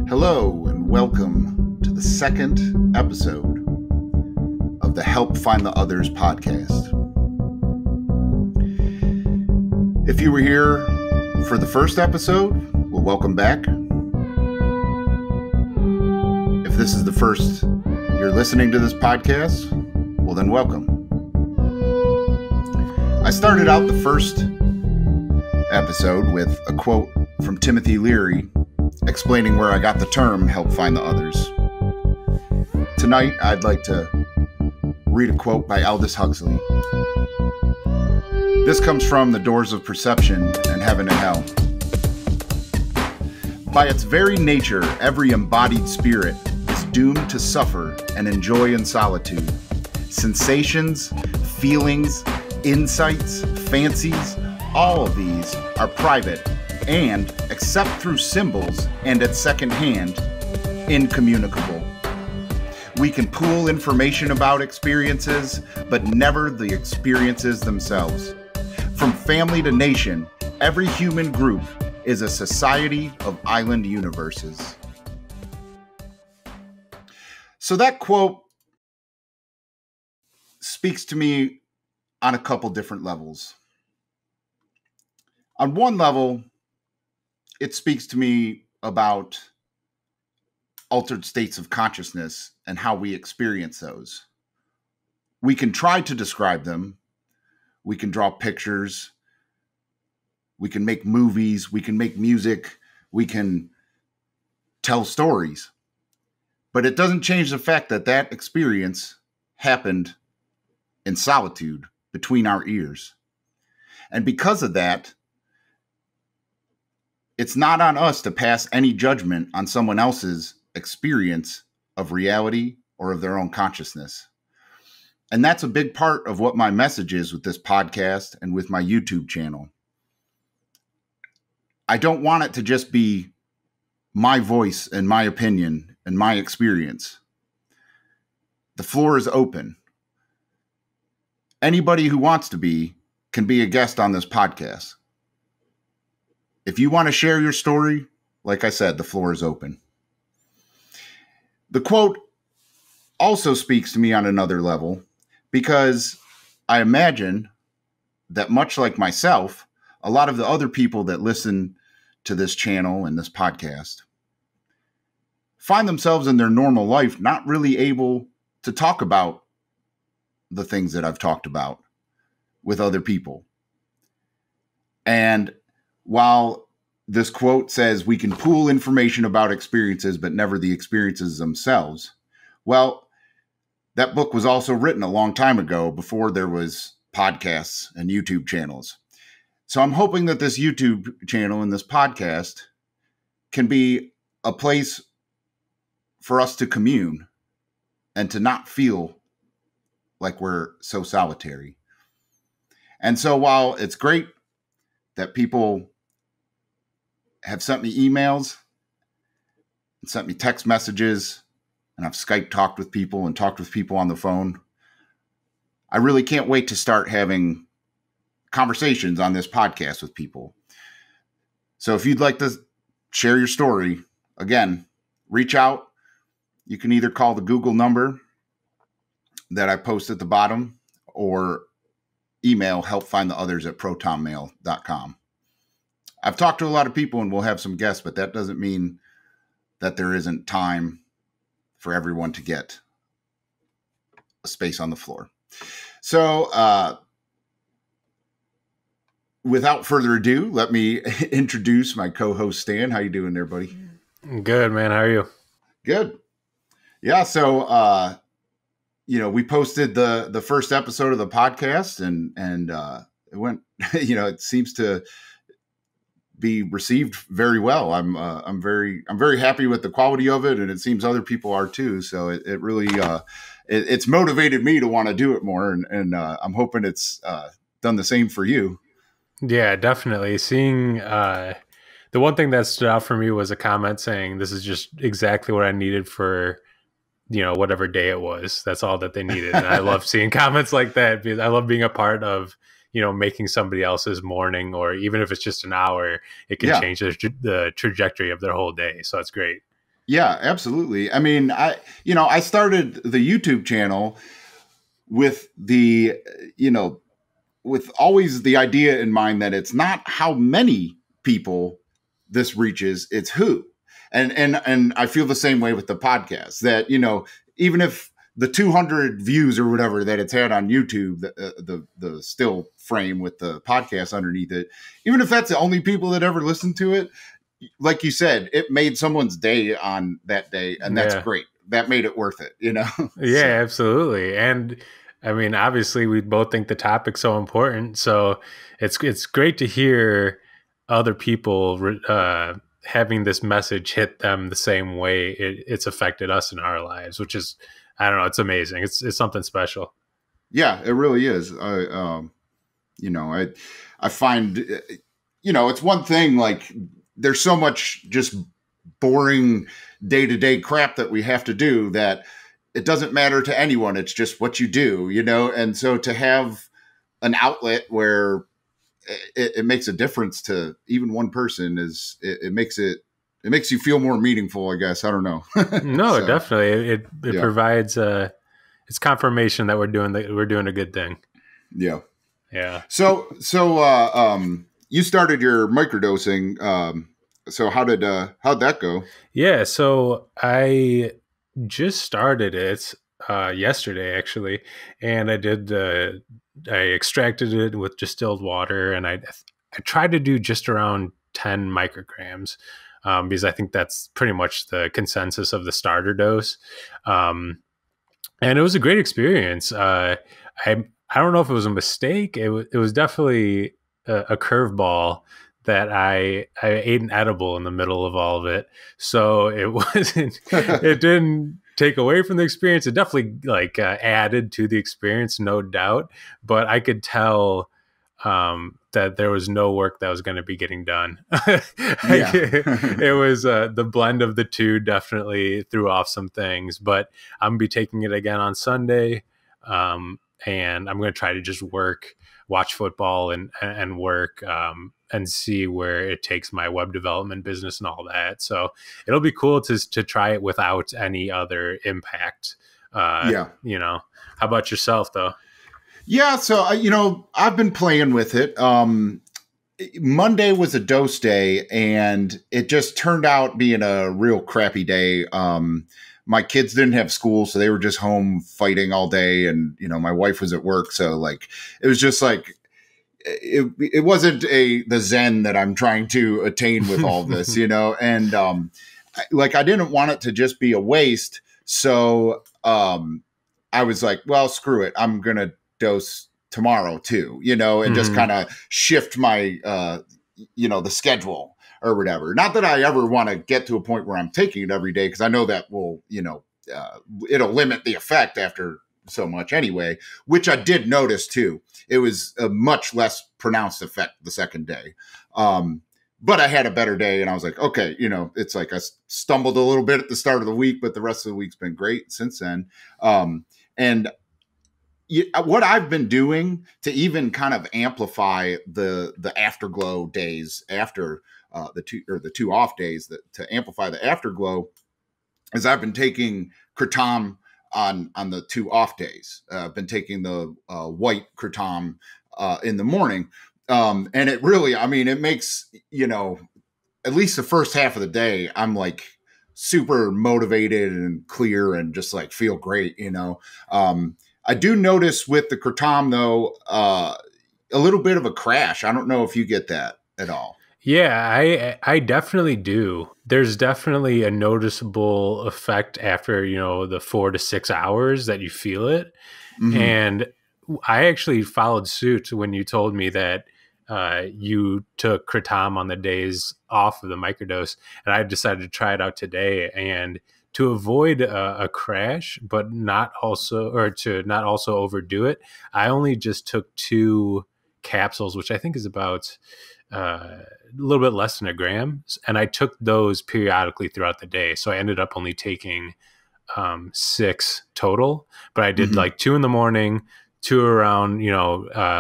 Hello and welcome to the second episode of the Help Find the Others podcast. If you were here for the first episode, well, welcome back. If this is the first you're listening to this podcast, well, then welcome. I started out the first episode with a quote from Timothy Leary explaining where I got the term help find the others. Tonight, I'd like to read a quote by Aldous Huxley. This comes from The Doors of Perception and Heaven and Hell. By its very nature, every embodied spirit is doomed to suffer and enjoy in solitude. Sensations, feelings, insights, fancies, all of these are private and, except through symbols and at second hand, incommunicable. We can pool information about experiences, but never the experiences themselves. From family to nation, every human group is a society of island universes. So that quote speaks to me on a couple different levels. On one level, it speaks to me about altered states of consciousness and how we experience those. We can try to describe them. We can draw pictures. We can make movies. We can make music. We can tell stories. But it doesn't change the fact that that experience happened in solitude between our ears. And because of that, it's not on us to pass any judgment on someone else's experience of reality or of their own consciousness. And that's a big part of what my message is with this podcast and with my YouTube channel. I don't want it to just be my voice and my opinion and my experience. The floor is open. Anybody who wants to be can be a guest on this podcast. If you want to share your story, like I said, the floor is open. The quote also speaks to me on another level because I imagine that much like myself, a lot of the other people that listen to this channel and this podcast find themselves in their normal life not really able to talk about the things that I've talked about with other people. And while this quote says we can pool information about experiences, but never the experiences themselves, well, that book was also written a long time ago before there was podcasts and YouTube channels. So I'm hoping that this YouTube channel and this podcast can be a place for us to commune and to not feel like we're so solitary. And so while it's great that people have sent me emails and sent me text messages, and I've Skype talked with people and talked with people on the phone, I really can't wait to start having conversations on this podcast with people. So if you'd like to share your story, again, reach out. You can either call the Google number that I post at the bottom or email helpfindtheothers@protonmail.com. I've talked to a lot of people and we'll have some guests, but that doesn't mean that there isn't time for everyone to get a space on the floor. So without further ado, let me introduce my co-host, Stan. How you doing there, buddy? Good, man. How are you? Good. Yeah. So, we posted the first episode of the podcast and it went, it seems to be received very well. I'm very happy with the quality of it, and it seems other people are too. So it really it's motivated me to want to do it more, and I'm hoping it's done the same for you. Yeah, definitely. Seeing the one thing that stood out for me was a comment saying this is just exactly what I needed for, whatever day it was. That's all that they needed. And I love seeing comments like that because I love being a part of, making somebody else's morning, or even if it's just an hour, it can Yeah. change the trajectory of their whole day. So it's great. Yeah, absolutely. I mean, I started the YouTube channel with you know, with always the idea in mind that it's not how many people this reaches, it's who. And I feel the same way with the podcast, that, even if the 200 views or whatever that it's had on YouTube, the still frame with the podcast underneath it, even if that's the only people that ever listen to it, like you said, it made someone's day on that day, and that's Yeah. great. That made it worth it. Yeah, absolutely. And I mean, obviously we both think the topic's so important. So it's great to hear other people having this message hit them the same way it's affected us in our lives, which is, I don't know, it's amazing. It's something special. Yeah, it really is. I find, it's one thing, like, there's so much just boring day-to-day crap that we have to do that it doesn't matter to anyone. It's just what you do, and so to have an outlet where it makes a difference to even one person it makes you feel more meaningful, I guess. I don't know. No, So definitely. It yeah. provides it's confirmation that we're doing a good thing. Yeah. Yeah. So you started your microdosing. So how'd that go? Yeah, so I just started it yesterday actually, and I extracted it with distilled water, and I tried to do just around 10 micrograms, because I think that's pretty much the consensus of the starter dose. Um, and it was a great experience. I don't know if it was a mistake. It was definitely a curveball that I ate an edible in the middle of all of it, so it wasn't. It didn't take away from the experience. It definitely added to the experience, no doubt. But I could tell that there was no work that was going to be getting done. Yeah. It was the blend of the two definitely threw off some things, but I'm going to be taking it again on Sunday. And I'm going to try to just watch football and work, and see where it takes my web development business and all that. So it'll be cool to try it without any other impact. Yeah. How about yourself though? Yeah. So, I've been playing with it. Monday was a dose day, and it just turned out being a real crappy day. My kids didn't have school, so they were just home fighting all day. And, my wife was at work. So like, it was just like, it wasn't the Zen that I'm trying to attain with all this, and, I didn't want it to just be a waste. So, I was like, well, screw it. I'm going to dose tomorrow too, and just kind of shift my, the schedule or whatever. Not that I ever want to get to a point where I'm taking it every day, because I know that will, it'll limit the effect after so much anyway, which I did notice too. It was a much less pronounced effect the second day. But I had a better day, and I was like, okay, it's like I stumbled a little bit at the start of the week, but the rest of the week's been great since then. And what I've been doing to even kind of amplify the afterglow days after the two off days, to amplify the afterglow, is I've been taking kratom on the two off days. I've been taking the white kratom in the morning. And it really, it makes, at least the first half of the day, I'm like super motivated and clear and just like feel great, I do notice with the kratom though, a little bit of a crash. I don't know if you get that at all. Yeah, I definitely do. There's definitely a noticeable effect after, the 4 to 6 hours that you feel it. Mm-hmm. And I actually followed suit when you told me that you took kratom on the days off of the microdose, and I decided to try it out today. And to avoid a crash, but to not also overdo it, I only just took 2 capsules, which I think is about a little bit less than a gram. And I took those periodically throughout the day. So I ended up only taking 6 total, but I did like 2 in the morning, 2 around,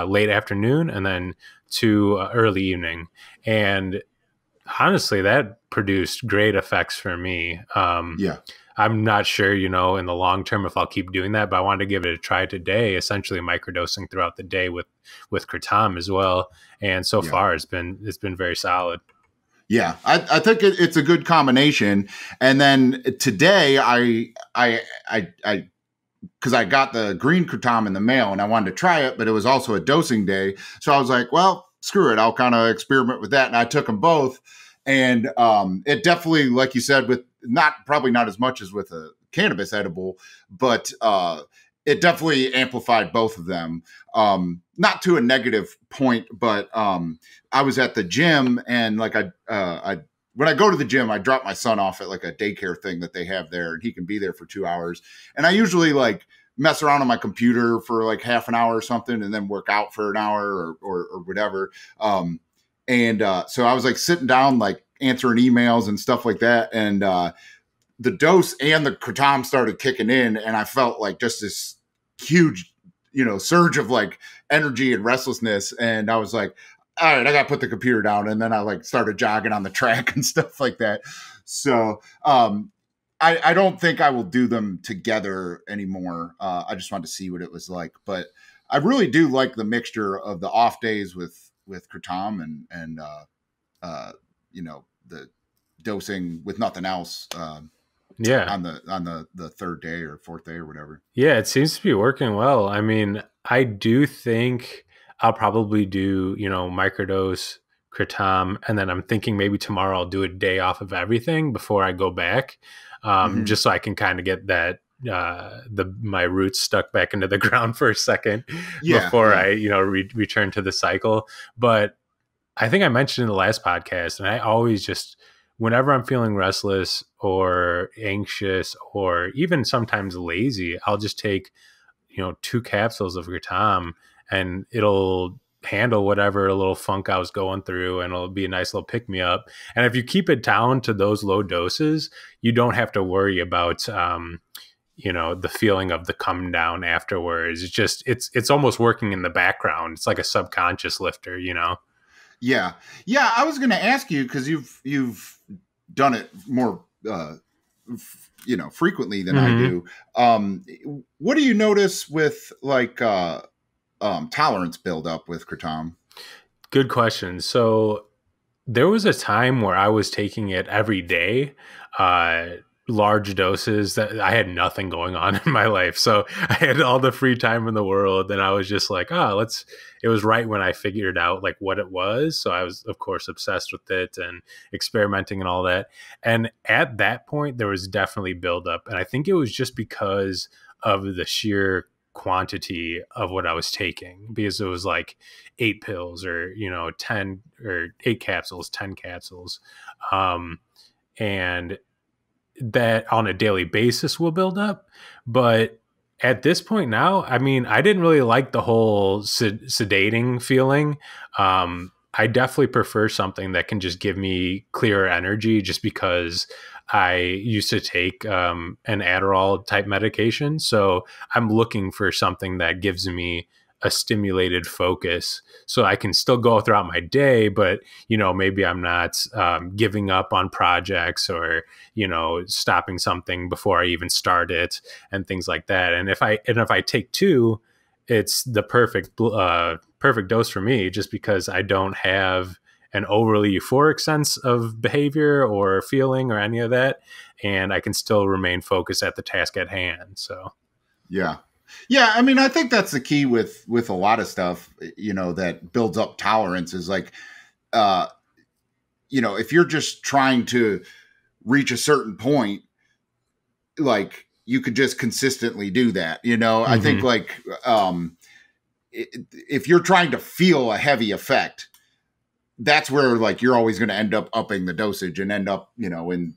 late afternoon, and then 2 early evening. And honestly, that produced great effects for me. Yeah. I'm not sure, in the long term if I'll keep doing that, but I wanted to give it a try today, essentially microdosing throughout the day with kratom as well. And so far it's been very solid. Yeah, I think it's a good combination. And then today because I got the green kratom in the mail and I wanted to try it, but it was also a dosing day. So I was like, well, screw it. I'll kind of experiment with that. And I took them both. And it definitely, like you said, with probably not as much as with a cannabis edible, but it definitely amplified both of them. Not to a negative point, but I was at the gym and like when I go to the gym, I drop my son off at like a daycare thing that they have there, and he can be there for 2 hours. And I usually like mess around on my computer for like half an hour or something, and then work out for an hour or whatever. So I was like sitting down, like answering emails and stuff like that. And the dose and the kratom started kicking in, and I felt like just this huge, surge of like energy and restlessness. And I was like, all right, I got to put the computer down. And then I like started jogging on the track and stuff like that. So I don't think I will do them together anymore. I just wanted to see what it was like. But I really do like the mixture of the off days with kratom and the dosing with nothing else. On the third day or fourth day or whatever. Yeah, it seems to be working well. I mean, I do think I'll probably do, microdose kratom, and then I'm thinking maybe tomorrow I'll do a day off of everything before I go back, just so I can kind of get that my roots stuck back into the ground for a second before I return to the cycle. But I think I mentioned in the last podcast, and I always just, whenever I'm feeling restless or anxious or even sometimes lazy, I'll just take 2 capsules of kratom, and it'll handle whatever little funk I was going through, and it'll be a nice little pick me up. And if you keep it down to those low doses, you don't have to worry about the feeling of the come down afterwards. It's just it's almost working in the background. It's like a subconscious lifter, Yeah. I was going to ask you, because you've done it more frequently than I do. What do you notice with like tolerance buildup with kratom? Good question. So there was a time where I was taking it every day, large doses, that I had nothing going on in my life. So I had all the free time in the world, and I was just like, it was right when I figured out like what it was. So I was, of course, obsessed with it and experimenting and all that. And at that point, there was definitely buildup. And I think it was just because of the sheer quantity of what I was taking, because it was like 8 pills or 10 or 8 capsules, 10 capsules, and that on a daily basis will build up. But at this point now, I mean, I didn't really like the whole sedating feeling. I definitely prefer something that can just give me clearer energy, just because I used to take an Adderall type medication. So I'm looking for something that gives me a stimulated focus, so I can still go throughout my day, but maybe I'm not giving up on projects or stopping something before I even start it and things like that. And if I take 2, it's the perfect dose for me, just because I don't have an overly euphoric sense of behavior or feeling or any of that, and I can still remain focused at the task at hand. So yeah, I mean, I think that's the key with a lot of stuff, that builds up tolerance, is like, if you're just trying to reach a certain point, like you could just consistently do that. I think like, if you're trying to feel a heavy effect, that's where like you're always going to end up upping the dosage and end up, in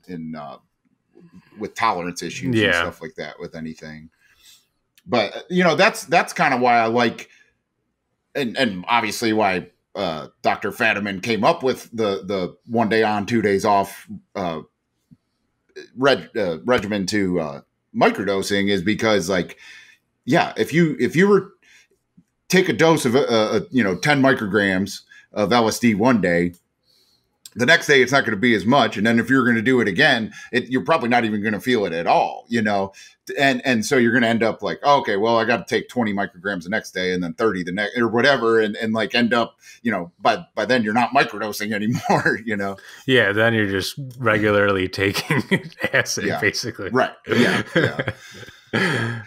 with tolerance issues and stuff like that with anything. But that's kind of why I like and obviously why Dr. Fadiman came up with the 1 day on, 2 days off regimen to microdosing is because, like, yeah, if you were take a dose of 10 micrograms of LSD 1 day, the next day it's not going to be as much, and then if you're going to do it again, you're probably not even going to feel it at all, and so you're going to end up like, oh, okay, well, I got to take 20 micrograms the next day and then 30 the next, or whatever, and like end up, by then you're not microdosing anymore. Yeah, then you're just regularly taking acid, basically. Right. Yeah.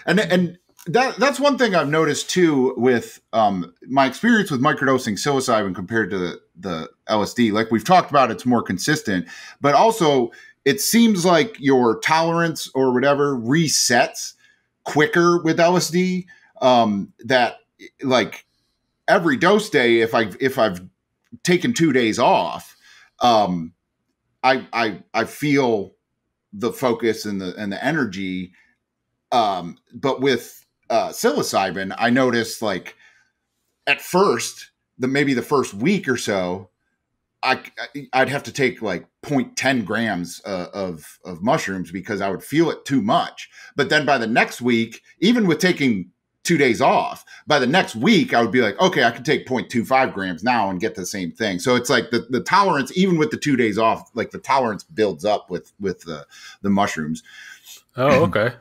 And that's one thing I've noticed too with my experience with microdosing psilocybin compared to the LSD. Like we've talked about, it's more consistent, but also it seems like your tolerance or whatever resets quicker with LSD. That like every dose day, if I've taken 2 days off, I feel the focus and the energy. But with psilocybin, I noticed like at first, maybe the first week or so, I'd have to take like 0.10 grams of mushrooms because I would feel it too much. But then by the next week, even with taking 2 days off, by the next week, I would be like, okay, I can take 0.25 grams now and get the same thing. So it's like the tolerance, even with the 2 days off, like the tolerance builds up with the mushrooms. Oh, okay.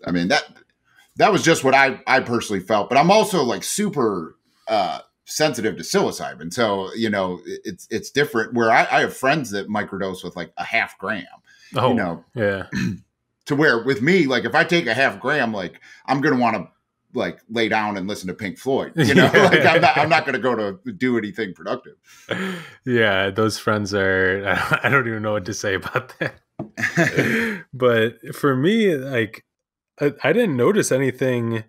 I mean, that was just what I personally felt, but I'm also like super sensitive to psilocybin. So, it's different where I have friends that microdose with like a half gram, yeah. To where with me, like if I take a half gram, like I'm going to want to like lay down and listen to Pink Floyd, like I'm not going to go to do anything productive. Yeah. Those friends I don't even know what to say about that. But for me, like, I didn't notice anything.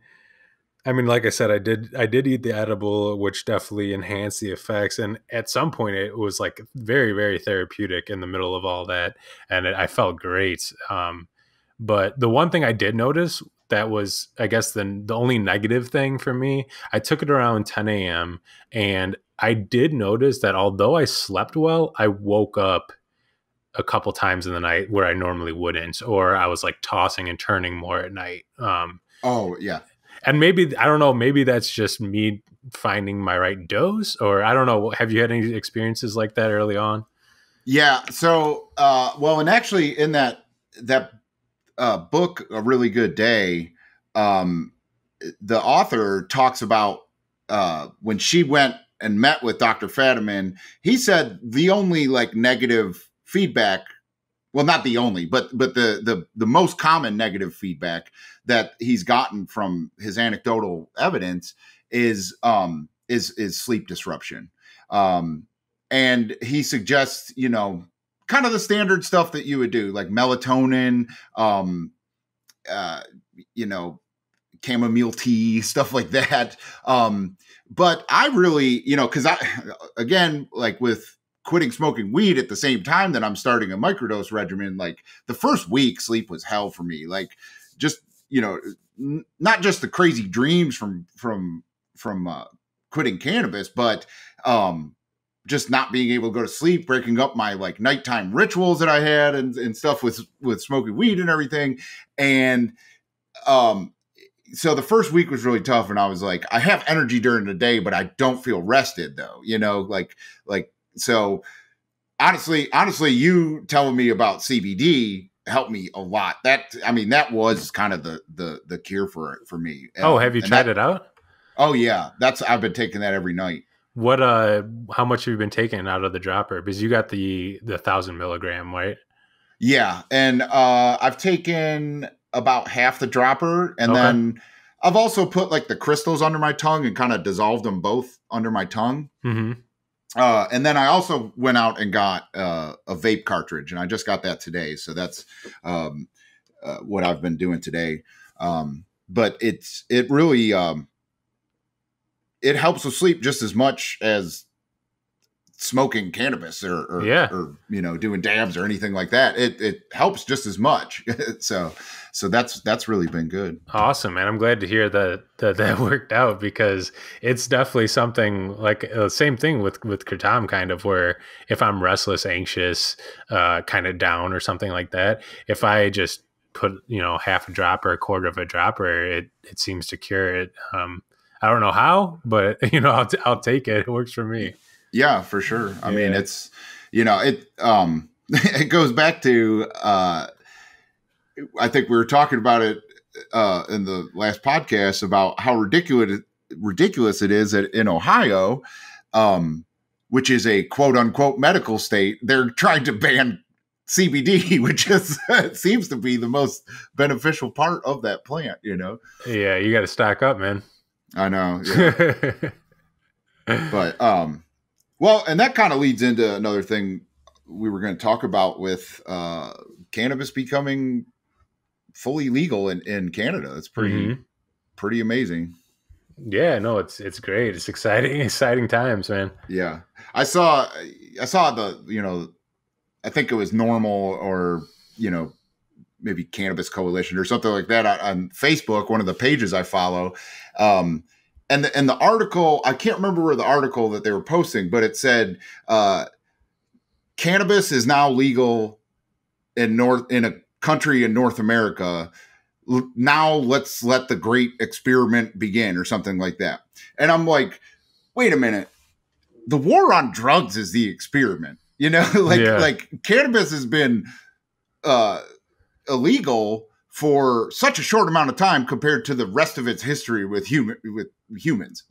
I mean, like I said, I did eat the edible, which definitely enhanced the effects. And at some point it was like very, very therapeutic in the middle of all that. And I felt great. But the one thing I did notice that was, I guess, the only negative thing for me, I took it around 10 a.m. and I did notice that although I slept well, I woke up a couple times in the night where I normally wouldn't, or I was like tossing and turning more at night. Oh yeah. And maybe, I don't know, maybe that's just me finding my right dose, or I don't know. Have you had any experiences like that early on? Yeah. So, well, and actually in that book, A Really Good Day, the author talks about when she went and met with Dr. Fadiman, he said the only like negative feedback, well, not the only, but the most common negative feedback that he's gotten from his anecdotal evidence is sleep disruption. And he suggests, kind of the standard stuff that you would do, like melatonin, chamomile tea, stuff like that. But I really, because again, like with quitting smoking weed at the same time that I'm starting a microdose regimen, like the first week sleep was hell for me. Like just, not just the crazy dreams from quitting cannabis, but just not being able to go to sleep, breaking up my like nighttime rituals that I had and stuff with smoking weed and everything. And so the first week was really tough, and I was like, I have energy during the day, but I don't feel rested though, so honestly, you telling me about CBD helped me a lot. That was kind of the cure for me. Oh, have you tried it out? Oh yeah. I've been taking that every night. What, how much have you been taking out of the dropper? Because you got the 1,000 milligram, right? Yeah. And, I've taken about half the dropper, and then I've also put like the crystals under my tongue and kind of dissolved them both under my tongue. Mm-hmm. And then I also went out and got a vape cartridge, and I just got that today. So that's what I've been doing today. But it really it helps with sleep just as much as smoking cannabis or, Yeah. or doing dabs or anything like that. It helps just as much. So that's really been good. Awesome, man. I'm glad to hear that worked out, because it's definitely something like same thing with Kratom, kind of, where if I'm restless, anxious, kind of down or something like that, if I just put, half a drop or a quarter of a dropper, it seems to cure it. I don't know how, but I'll take it. It works for me. Yeah, for sure. I mean, it's, it goes back to, I think we were talking about it in the last podcast about how ridiculous it is that in Ohio, which is a quote unquote medical state, they're trying to ban CBD, which is seems to be the most beneficial part of that plant. Yeah, you got to stock up, man. I know. Yeah. But well, and that kind of leads into another thing we were going to talk about with cannabis becoming fully legal in Canada. It's pretty amazing. Yeah, no, it's great. It's exciting times, man. Yeah. I saw the, I think it was Normal or, maybe Cannabis Coalition or something like that on Facebook, one of the pages I follow. And the article, I can't remember where the article that they were posting, but it said, cannabis is now legal in a country in North America. Now let's let the great experiment begin, or something like that. And I'm like, wait a minute. The war on drugs is the experiment, like cannabis has been illegal for such a short amount of time compared to the rest of its history with humans,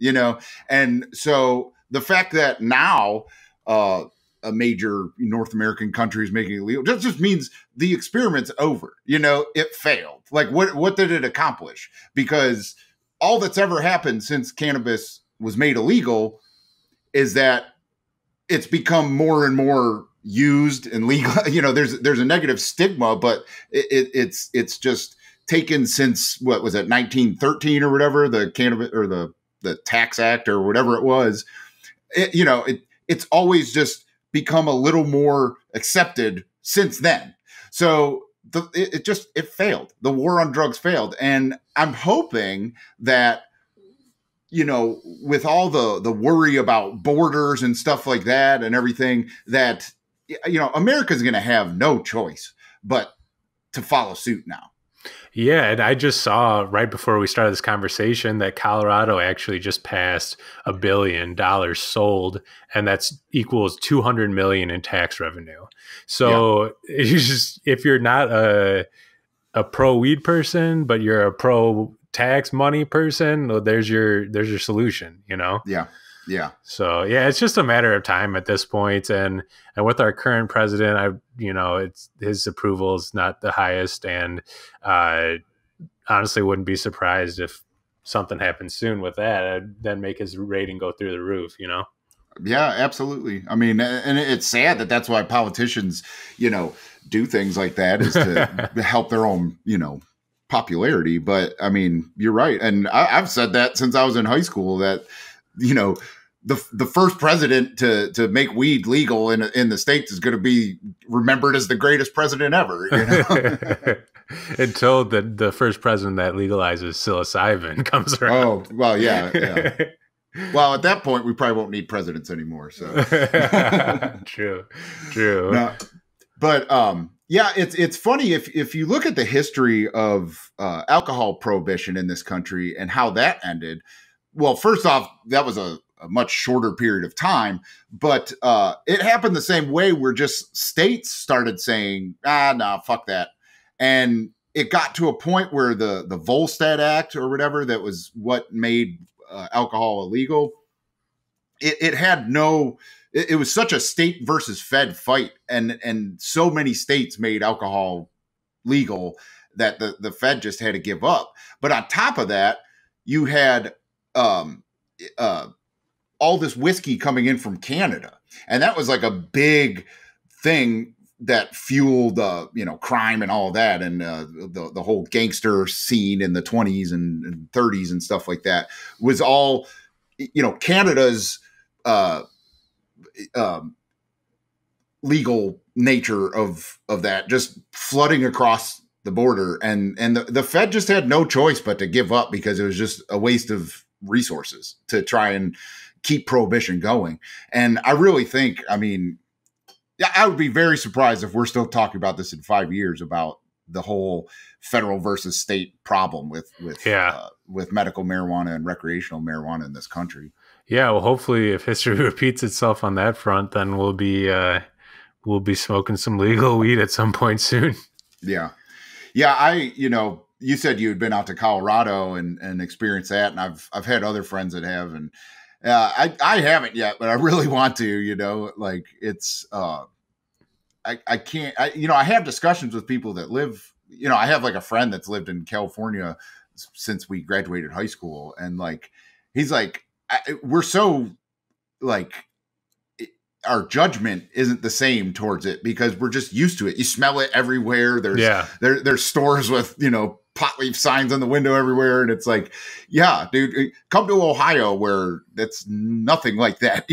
and so the fact that now a major North American country is making it illegal just means the experiment's over. It failed. Like what did it accomplish? Because all that's ever happened since cannabis was made illegal is that it's become more and more used and legal. There's a negative stigma, but it's just taken since, what was it, 1913 or whatever, the cannabis or the Tax Act or whatever it was. It's always just become a little more accepted since then. So it failed. The war on drugs failed. And I'm hoping that, with all the worry about borders and stuff like that and everything, that, America's going to have no choice but to follow suit now. Yeah, and I just saw right before we started this conversation that Colorado actually just passed $1 billion sold, and that's equals $200 million in tax revenue. So if you're not a pro weed person, but you're a pro tax money person, well, there's your solution. Yeah. So it's just a matter of time at this point, and with our current president, it's his approval is not the highest, and honestly wouldn't be surprised if something happens soon with that. I'd then make his rating go through the roof. Yeah, absolutely. I mean, and it's sad that that's why politicians, do things like that, is to help their own, popularity. But I mean, you're right, and I've said that since I was in high school that, the first president to make weed legal in the States is going to be remembered as the greatest president ever. Until the first president that legalizes psilocybin comes around. Oh, well, yeah. Well, at that point, we probably won't need presidents anymore. So True. No, but it's funny if you look at the history of alcohol prohibition in this country and how that ended. Well, first off, that was a much shorter period of time, but it happened the same way, where just states started saying, no, fuck that. And it got to a point where the Volstead Act or whatever, that was what made alcohol illegal. It had no, it was such a state versus Fed fight. And so many states made alcohol legal that the Fed just had to give up. But on top of that, you had all this whiskey coming in from Canada. And that was like a big thing that fueled, crime and all that. And the whole gangster scene in the 20s and 30s and stuff like that was all, Canada's legal nature of that just flooding across the border, and the Fed just had no choice but to give up because it was just a waste of resources to try and keep prohibition going. And I really think, I mean, yeah, I would be very surprised if we're still talking about this in 5 years about the whole federal versus state problem with medical marijuana and recreational marijuana in this country. Yeah, well, hopefully, if history repeats itself on that front, then we'll be smoking some legal weed at some point soon. Yeah. You said you had been out to Colorado and experienced that, and I've had other friends that have, and I haven't yet, but I really want to. Like it's I can't. I have discussions with people that live. I have like a friend that's lived in California since we graduated high school, and like he's like, we're so like. Our judgment isn't the same towards it because we're just used to it. You smell it everywhere. There's stores with, pot leaf signs on the window everywhere. And it's like, yeah, dude, come to Ohio where that's nothing like that.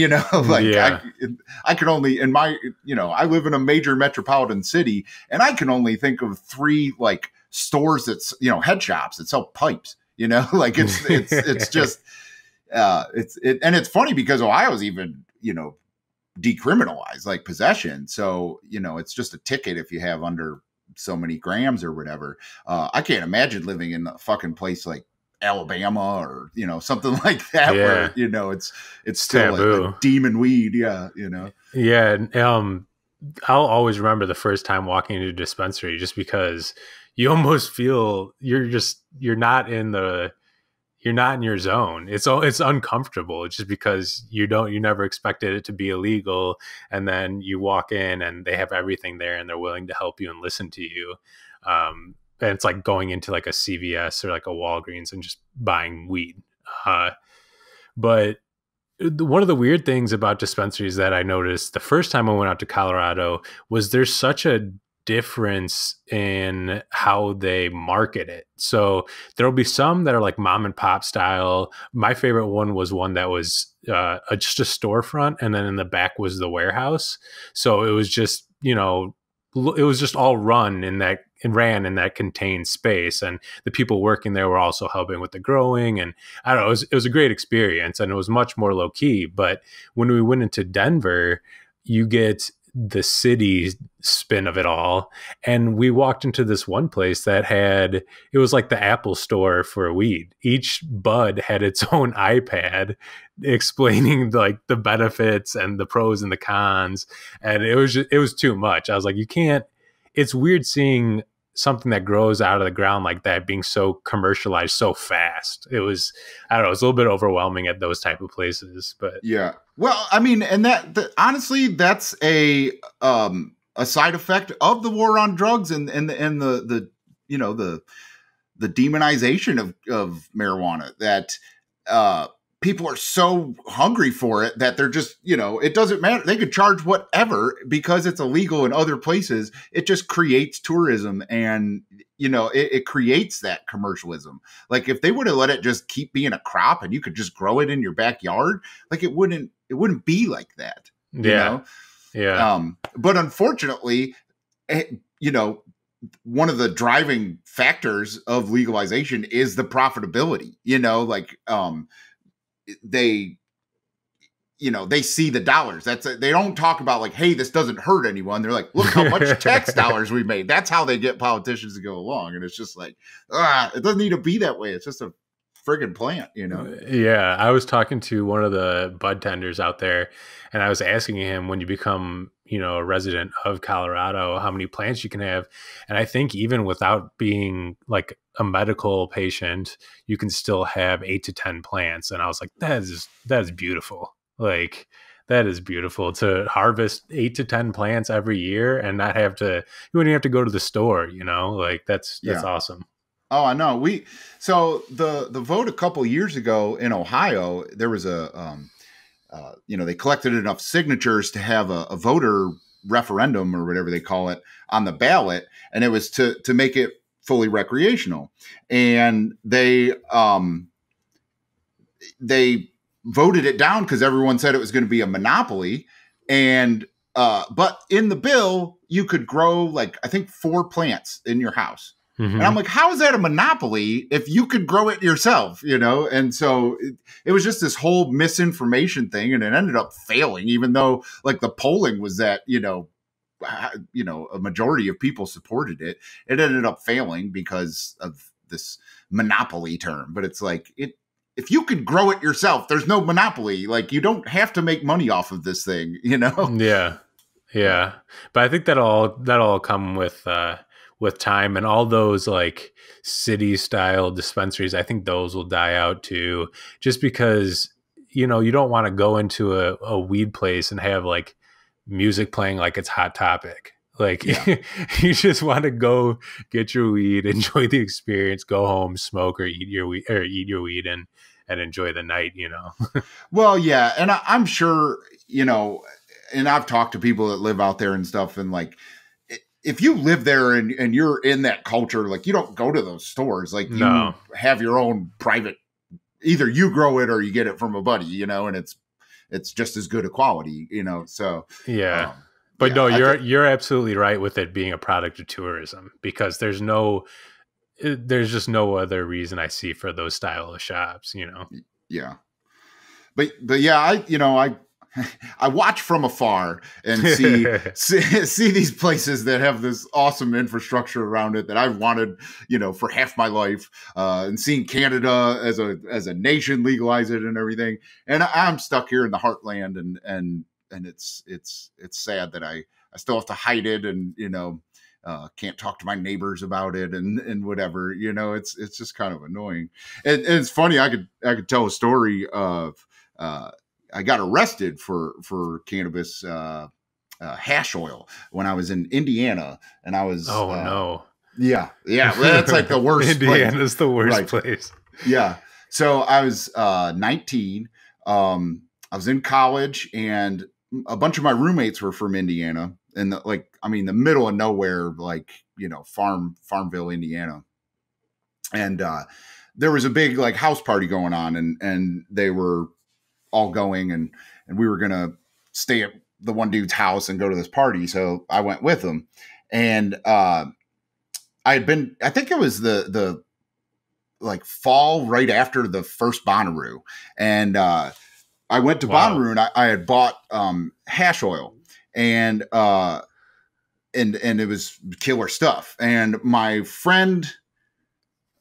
I can only, I live in a major metropolitan city, and I can only think of 3 like stores that's, head shops that sell pipes, like it's just, and it's funny because Ohio's even, decriminalized like possession. So, it's just a ticket if you have under so many grams or whatever. I can't imagine living in a fucking place like Alabama or, something like that where, it's still a demon weed. Yeah. Yeah. I'll always remember the first time walking into a dispensary just because you almost feel you're not in your zone. It's uncomfortable. It's just because you never expected it to be illegal. And then you walk in and they have everything there and they're willing to help you and listen to you. And it's like going into like a CVS or like a Walgreens and just buying weed. But one of the weird things about dispensaries that I noticed the first time I went out to Colorado was there's such a difference in how they market it. So there'll be some that are like mom and pop style. My favorite one was one that was just a storefront, and then in the back was the warehouse. So it was just, it was just all ran in that contained space, and the people working there were also helping with the growing. And I don't know, it was a great experience, and it was much more low key. But when we went into Denver, you get the city spin of it all. And we walked into this one place that it was like the Apple store for weed. Each bud had its own iPad explaining like the benefits and the pros and the cons. And it was too much. I was like, it's weird seeing something that grows out of the ground like that being so commercialized so fast. It was, I don't know, it's a little bit overwhelming at those type of places, but yeah. Well, I mean, and honestly, that's a side effect of the war on drugs and the demonization of marijuana, that people are so hungry for it that they're just, it doesn't matter. They could charge whatever because it's illegal in other places. It just creates tourism, and, it creates that commercialism. Like if they would have let it just keep being a crop and you could just grow it in your backyard, like it wouldn't be like that. Yeah. But unfortunately, one of the driving factors of legalization is the profitability, they see the dollars. They don't talk about like, hey, this doesn't hurt anyone. They're like, look how much tax dollars we made. That's how they get politicians to go along. And it's just like, it doesn't need to be that way. It's just a friggin' plant, Yeah. I was talking to one of the bud tenders out there, and I was asking him, when you become, a resident of Colorado, how many plants you can have. And I think even without being like a medical patient, you can still have 8 to 10 plants. And I was like, that is beautiful. Like that is beautiful to harvest 8 to 10 plants every year and not have to, you wouldn't have to go to the store, like that's awesome. Oh, I know. So the vote a couple years ago in Ohio, there was they collected enough signatures to have a voter referendum or whatever they call it on the ballot. And it was to make it fully recreational. And they voted it down because everyone said it was going to be a monopoly. And but in the bill, you could grow like I think 4 plants in your house. Mm-hmm. And I'm like, how is that a monopoly if you could grow it yourself, you know? And so it was just this whole misinformation thing, and it ended up failing, even though like the polling was that, a majority of people supported it. It ended up failing because of this monopoly term. But it's like if you could grow it yourself, there's no monopoly. Like you don't have to make money off of this thing, you know? Yeah. But I think that'll come with time, and all those like city style dispensaries. I think those will die out too, just because, you don't want to go into a weed place and have like music playing like it's Hot Topic. Like you just want to go get your weed, enjoy the experience, go home, smoke or eat your weed and enjoy the night, Well, yeah. And I'm sure, and I've talked to people that live out there and stuff. And like, if you live there and you're in that culture, like you don't go to those stores, like you have your own private, either you grow it or you get it from a buddy, and it's just as good a quality, so. Yeah. But no, you're absolutely right with it being a product of tourism, because there's just no other reason I see for those style of shops, Yeah. But yeah, I watch from afar and see these places that have this awesome infrastructure around it that I've wanted, for half my life, and seeing Canada as a nation legalize it and everything. And I'm stuck here in the heartland, and it's sad that I still have to hide it, and can't talk to my neighbors about it and whatever. It's just kind of annoying. And it's funny. I could tell a story of. I got arrested for cannabis hash oil when I was in Indiana, and I was no. Yeah, well, that's like the worst. Indiana's the worst place. Yeah. So I was 19. I was in college, and a bunch of my roommates were from Indiana, and the middle of nowhere, like Farmville, Indiana, and there was a big like house party going on, and they were all going, and we were gonna stay at the one dude's house and go to this party. So I went with him, and I think it was the like fall right after the first Bonnaroo, and I went to Bonnaroo, and I had bought hash oil, and it was killer stuff. And my friend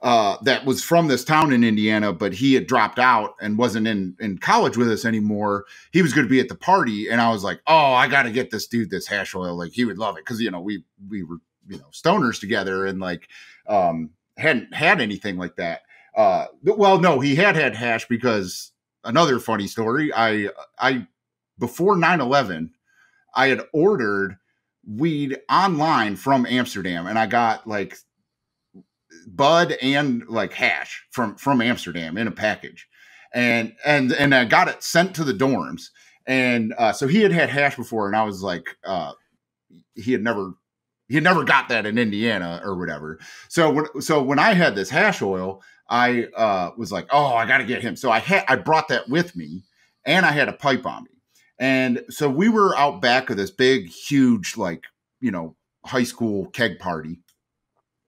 that was from this town in Indiana, but he had dropped out and wasn't in college with us anymore. He was going to be at the party, and I was like, "Oh, I got to get this dude this hash oil. Like he would love it," because we were stoners together, and like hadn't had anything like that. Well, no, he had hash, because another funny story. I before 9/11, I had ordered weed online from Amsterdam, and I got like bud and like hash from Amsterdam in a package, and I got it sent to the dorms. And so he had hash before, and I was like, he had never got that in Indiana or whatever. So when I had this hash oil, I was like, oh, I got to get him. So I brought that with me, and I had a pipe on me. And so we were out back of this big, huge, like, high school keg party.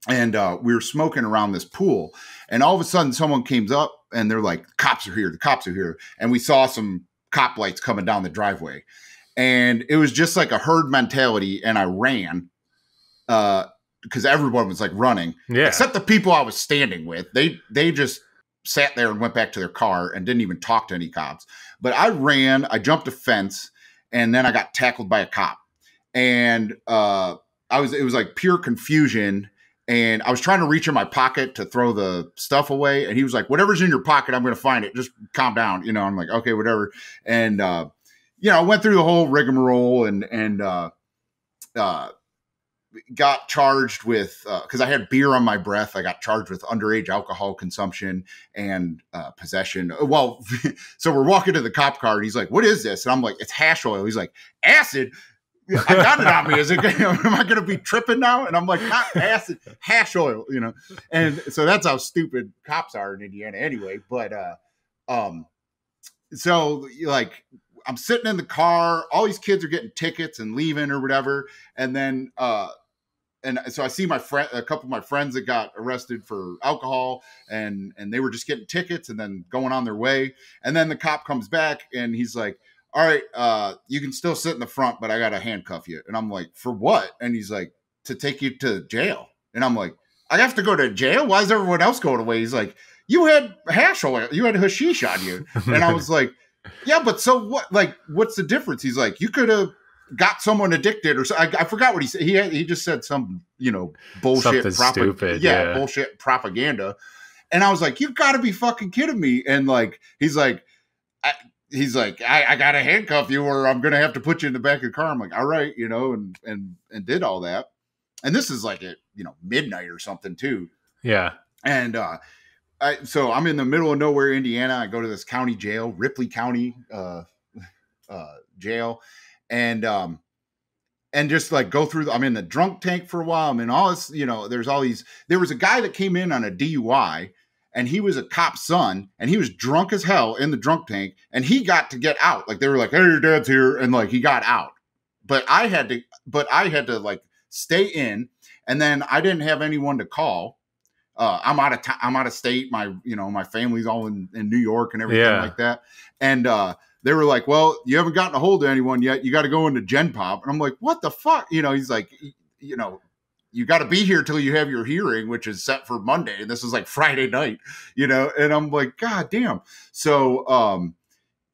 And we were smoking around this pool, and all of a sudden someone came up, and they're like, the cops are here. And we saw some cop lights coming down the driveway, and it was just like a herd mentality. And I ran because everyone was like running, except the people I was standing with. They just sat there and went back to their car and didn't even talk to any cops. But I ran, I jumped a fence, and then I got tackled by a cop. And it was like pure confusion. And I was trying to reach in my pocket to throw the stuff away. And he was like, whatever's in your pocket, I'm going to find it. Just calm down. I'm like, okay, whatever. And, I went through the whole rigmarole and got charged with, cause I had beer on my breath. I got charged with underage alcohol consumption and possession. Well, so we're walking to the cop car, and he's like, what is this? And I'm like, it's hash oil. He's like, acid? I got it on me. Am I going to be tripping now? And I'm like, not acid, hash oil, And so that's how stupid cops are in Indiana anyway. But so like I'm sitting in the car. All these kids are getting tickets and leaving or whatever. And then, and so I see a couple of my friends that got arrested for alcohol, and they were just getting tickets and then going on their way. And then the cop comes back and he's like, all right, you can still sit in the front, but I got to handcuff you. And I'm like, for what? And he's like, to take you to jail. And I'm like, I have to go to jail? Why is everyone else going away? He's like, you had hash oil, you had hashish on you. And I was like, yeah, but so what? Like, what's the difference? He's like, you could have got someone addicted or so. I forgot what he said. He just said some, bullshit. Stupid. Yeah, bullshit propaganda. And I was like, you've got to be fucking kidding me. And like, he's like, I got to handcuff you or I'm going to have to put you in the back of the car. I'm like, all right, and did all that. And this is like at, midnight or something too. Yeah. And, so I'm in the middle of nowhere, Indiana. I go to this county jail, Ripley County, jail. And just like go through, I'm in the drunk tank for a while. I'm in all this, there was a guy that came in on a DUI and he was a cop's son and he was drunk as hell in the drunk tank and he got to get out. Like they were like, hey, your dad's here. And like, he got out, but I had to like stay in. And then I didn't have anyone to call. I'm out of state. My family's all in New York and everything like that. And, they were like, well, you haven't gotten a hold of anyone yet. You got to go into Gen Pop. And I'm like, what the fuck? He's like, you got to be here till you have your hearing, which is set for Monday. And this is like Friday night, and I'm like, God damn. So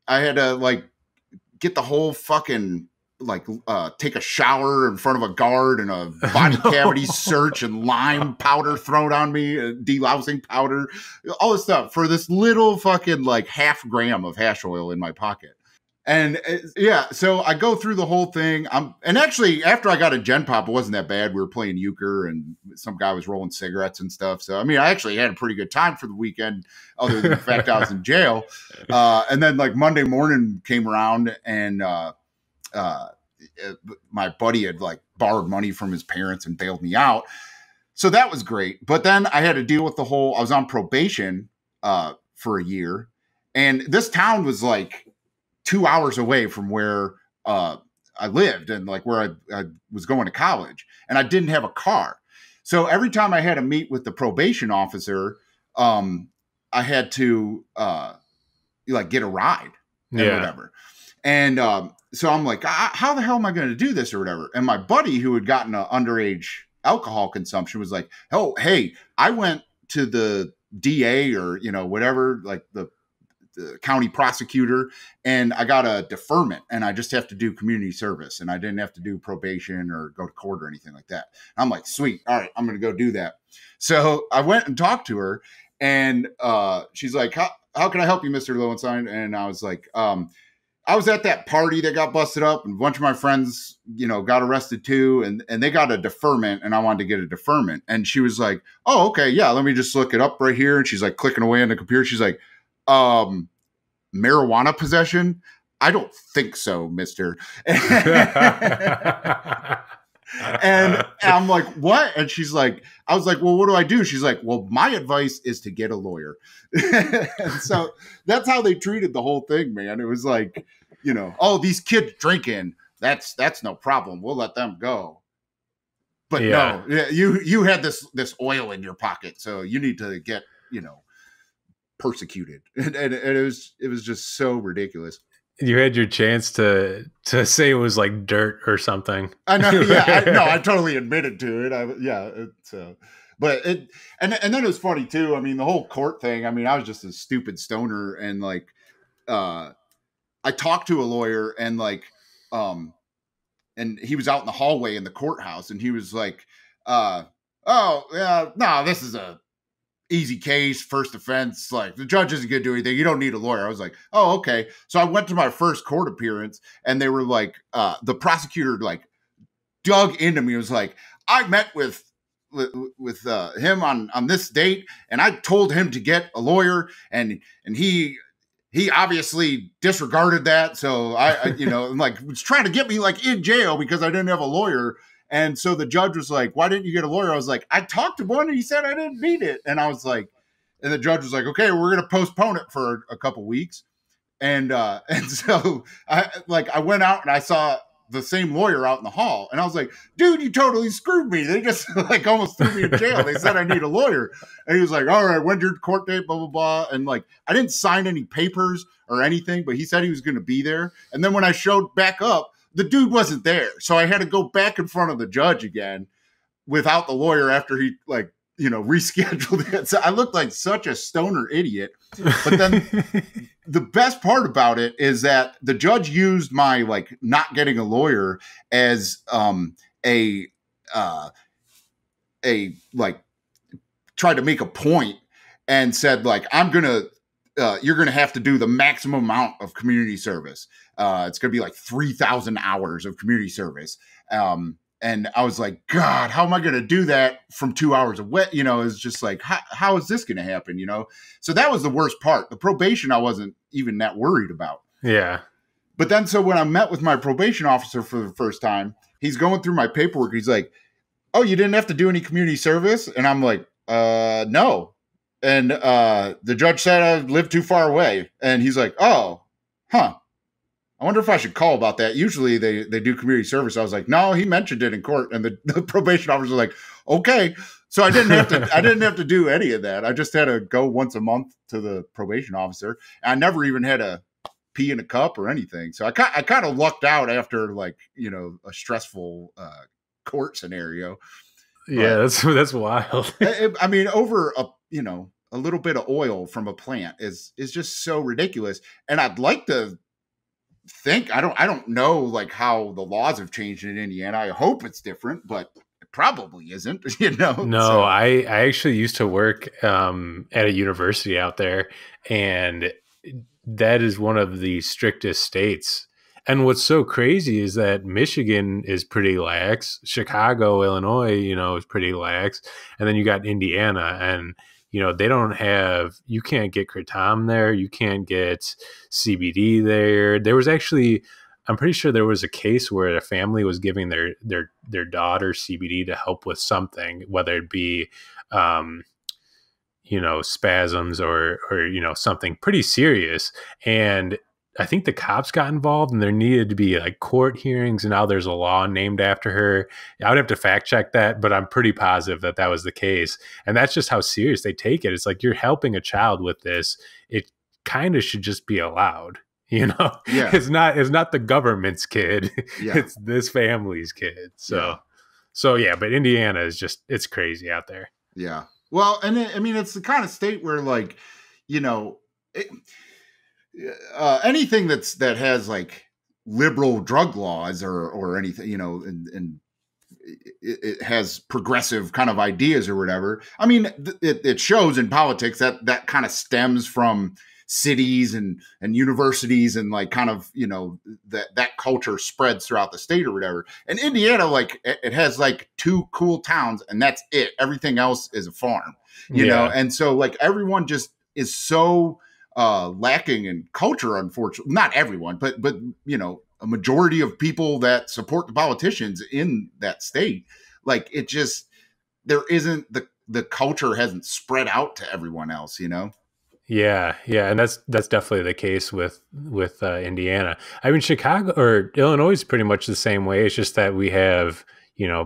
I had to like get the whole fucking like take a shower in front of a guard and a body cavity search and lime powder thrown on me, delousing powder, all this stuff for this little fucking like half gram of hash oil in my pocket. And so I go through the whole thing. And actually after I got a Gen Pop, it wasn't that bad. We were playing euchre and some guy was rolling cigarettes and stuff. So, I mean, I actually had a pretty good time for the weekend other than the fact I was in jail. And then like Monday morning came around and, my buddy had like borrowed money from his parents and bailed me out. So that was great. But then I had to deal with I was on probation for a year. And this town was like 2 hours away from where I lived and like where I was going to college. And I didn't have a car. So every time I had to meet with the probation officer, I had to like get a ride or whatever. And so I'm like, how the hell am I going to do this or whatever? And my buddy who had gotten an underage alcohol consumption was like, oh, hey, I went to the DA or, whatever, like the county prosecutor, and I got a deferment and I just have to do community service and I didn't have to do probation or go to court or anything like that. I'm like, sweet. All right, I'm going to go do that. So I went and talked to her and she's like, how can I help you, Mr. Lowenstein? And I was like, I was at that party that got busted up and a bunch of my friends, got arrested too. And they got a deferment and I wanted to get a deferment. And she was like, oh, okay. Yeah. Let me just look it up right here. And she's like clicking away on the computer. She's like, marijuana possession? I don't think so, mister. And I'm like, what? And she's like, I was like, well, what do I do? She's like, well, my advice is to get a lawyer. And so that's how they treated the whole thing, man. It was like, oh, these kids drinking, that's no problem. We'll let them go. But no, you had this oil in your pocket, so you need to get, persecuted. And it was just so ridiculous. You had your chance to say it was like dirt or something. I know. Yeah. I totally admitted to it. But then it was funny too. I mean, the whole court thing, I mean, I was just a stupid stoner and like, I talked to a lawyer and like, and he was out in the hallway in the courthouse and he was like, oh yeah, no, this is a easy case, first offense. Like the judge isn't going to do anything. You don't need a lawyer. I was like, oh, okay. So I went to my first court appearance and they were like, the prosecutor like dug into me. It was like, I met with him on this date and I told him to get a lawyer and he obviously disregarded that. So I like was trying to get me like in jail because I didn't have a lawyer. And so the judge was like, why didn't you get a lawyer? I was like, I talked to one and he said I didn't need it. And I was like, and the judge was like, okay, we're going to postpone it for a couple weeks. And so I went out and I saw the same lawyer out in the hall, and I was like, dude, you totally screwed me. They just like almost threw me in jail. They said I need a lawyer. And he was like, all right, when's your court date, blah, blah, blah. And like, I didn't sign any papers or anything, but he said he was going to be there. And then when I showed back up, the dude wasn't there. So I had to go back in front of the judge again without the lawyer after he like, rescheduled it. So I looked like such a stoner idiot. But then the best part about it is that the judge used my like not getting a lawyer as a like tried to make a point and said like, you're gonna have to do the maximum amount of community service. It's gonna be like 3,000 hours of community service. And I was like, God, how am I going to do that from 2 hours away? It's just like, how is this going to happen? So that was the worst part. The probation, I wasn't even that worried about. Yeah. But then, so when I met with my probation officer for the first time, he's going through my paperwork. He's like, oh, you didn't have to do any community service? And I'm like, no. And the judge said I lived too far away. And he's like, oh, huh. I wonder if I should call about that. Usually they do community service. I was like, no, he mentioned it in court. And the probation officer was like, okay. So I didn't have to do any of that. I just had to go once a month to the probation officer. I never even had to pee in a cup or anything. So I kind of lucked out after like, a stressful court scenario. Yeah, that's wild. I mean, over a little bit of oil from a plant is just so ridiculous. And I'd like to think I don't know like how the laws have changed in Indiana. I hope it's different, but it probably isn't. No, so. I actually used to work at a university out there, and that is one of the strictest states. And what's so crazy is that Michigan is pretty lax, Chicago, Illinois, is pretty lax, and then you got Indiana, and they don't have, you can't get kratom there. You can't get CBD there. There was actually, I'm pretty sure there was a case where a family was giving their daughter CBD to help with something, whether it be, spasms or something pretty serious. And I think the cops got involved, and there needed to be like court hearings, and now there's a law named after her. I would have to fact check that, but I'm pretty positive that was the case. And that's just how serious they take it. It's like, you're helping a child with this. It kind of should just be allowed, Yeah. It's not the government's kid. Yeah. It's this family's kid. So yeah, but Indiana is just, it's crazy out there. Yeah. Well, and it's the kind of state where like, anything that has like liberal drug laws or anything, and it has progressive kind of ideas or whatever. I mean, it shows in politics that kind of stems from cities and universities, and like kind of, that culture spreads throughout the state or whatever. And Indiana, like it has like 2 cool towns, and that's it. Everything else is a farm, you know? And so like everyone just is so lacking in culture, unfortunately. Not everyone, but a majority of people that support the politicians in that state, like it just, there isn't the culture hasn't spread out to everyone else, Yeah, and that's definitely the case with Indiana. I mean, Chicago or Illinois is pretty much the same way. It's just that we have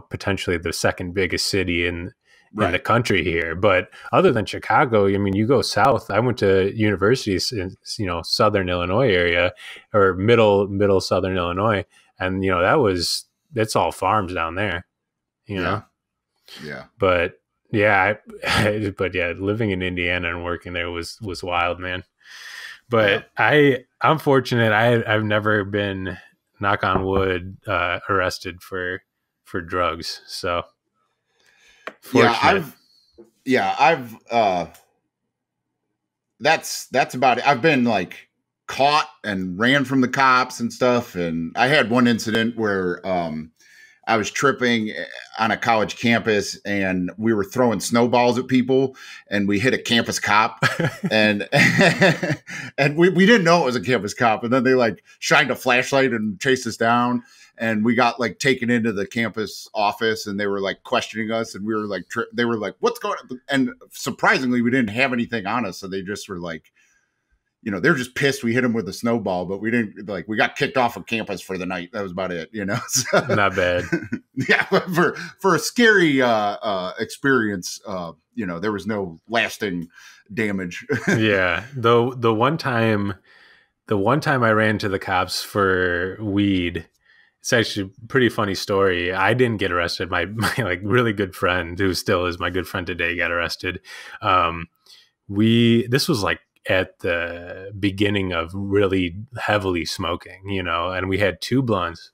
potentially the second biggest city in the country here. But other than Chicago, I mean, you go south. I went to universities in southern Illinois area, or middle southern Illinois, and it's all farms down there. Yeah. But living in Indiana and working there was wild, man. But I'm fortunate. I've never been, knock on wood, arrested for drugs. So fortunate. I've that's about it. I've been like caught and ran from the cops and stuff. And I had one incident where I was tripping on a college campus, and we were throwing snowballs at people, and we hit a campus cop, and and we didn't know it was a campus cop. And then they like shined a flashlight and chased us down, and we got like taken into the campus office, and they were like questioning us, and we were like, they were like, what's going on? And surprisingly, we didn't have anything on us. So they just were like, they're just pissed we hit them with a snowball, but we didn't, like, we got kicked off of campus for the night. That was about it, So, Not bad. yeah, but for a scary experience, there was no lasting damage. Yeah. The one time I ran to the cops for weed, it's actually a pretty funny story. I didn't get arrested. My like really good friend, who still is my good friend today, got arrested. This was like at the beginning of really heavily smoking, and we had 2 blunts,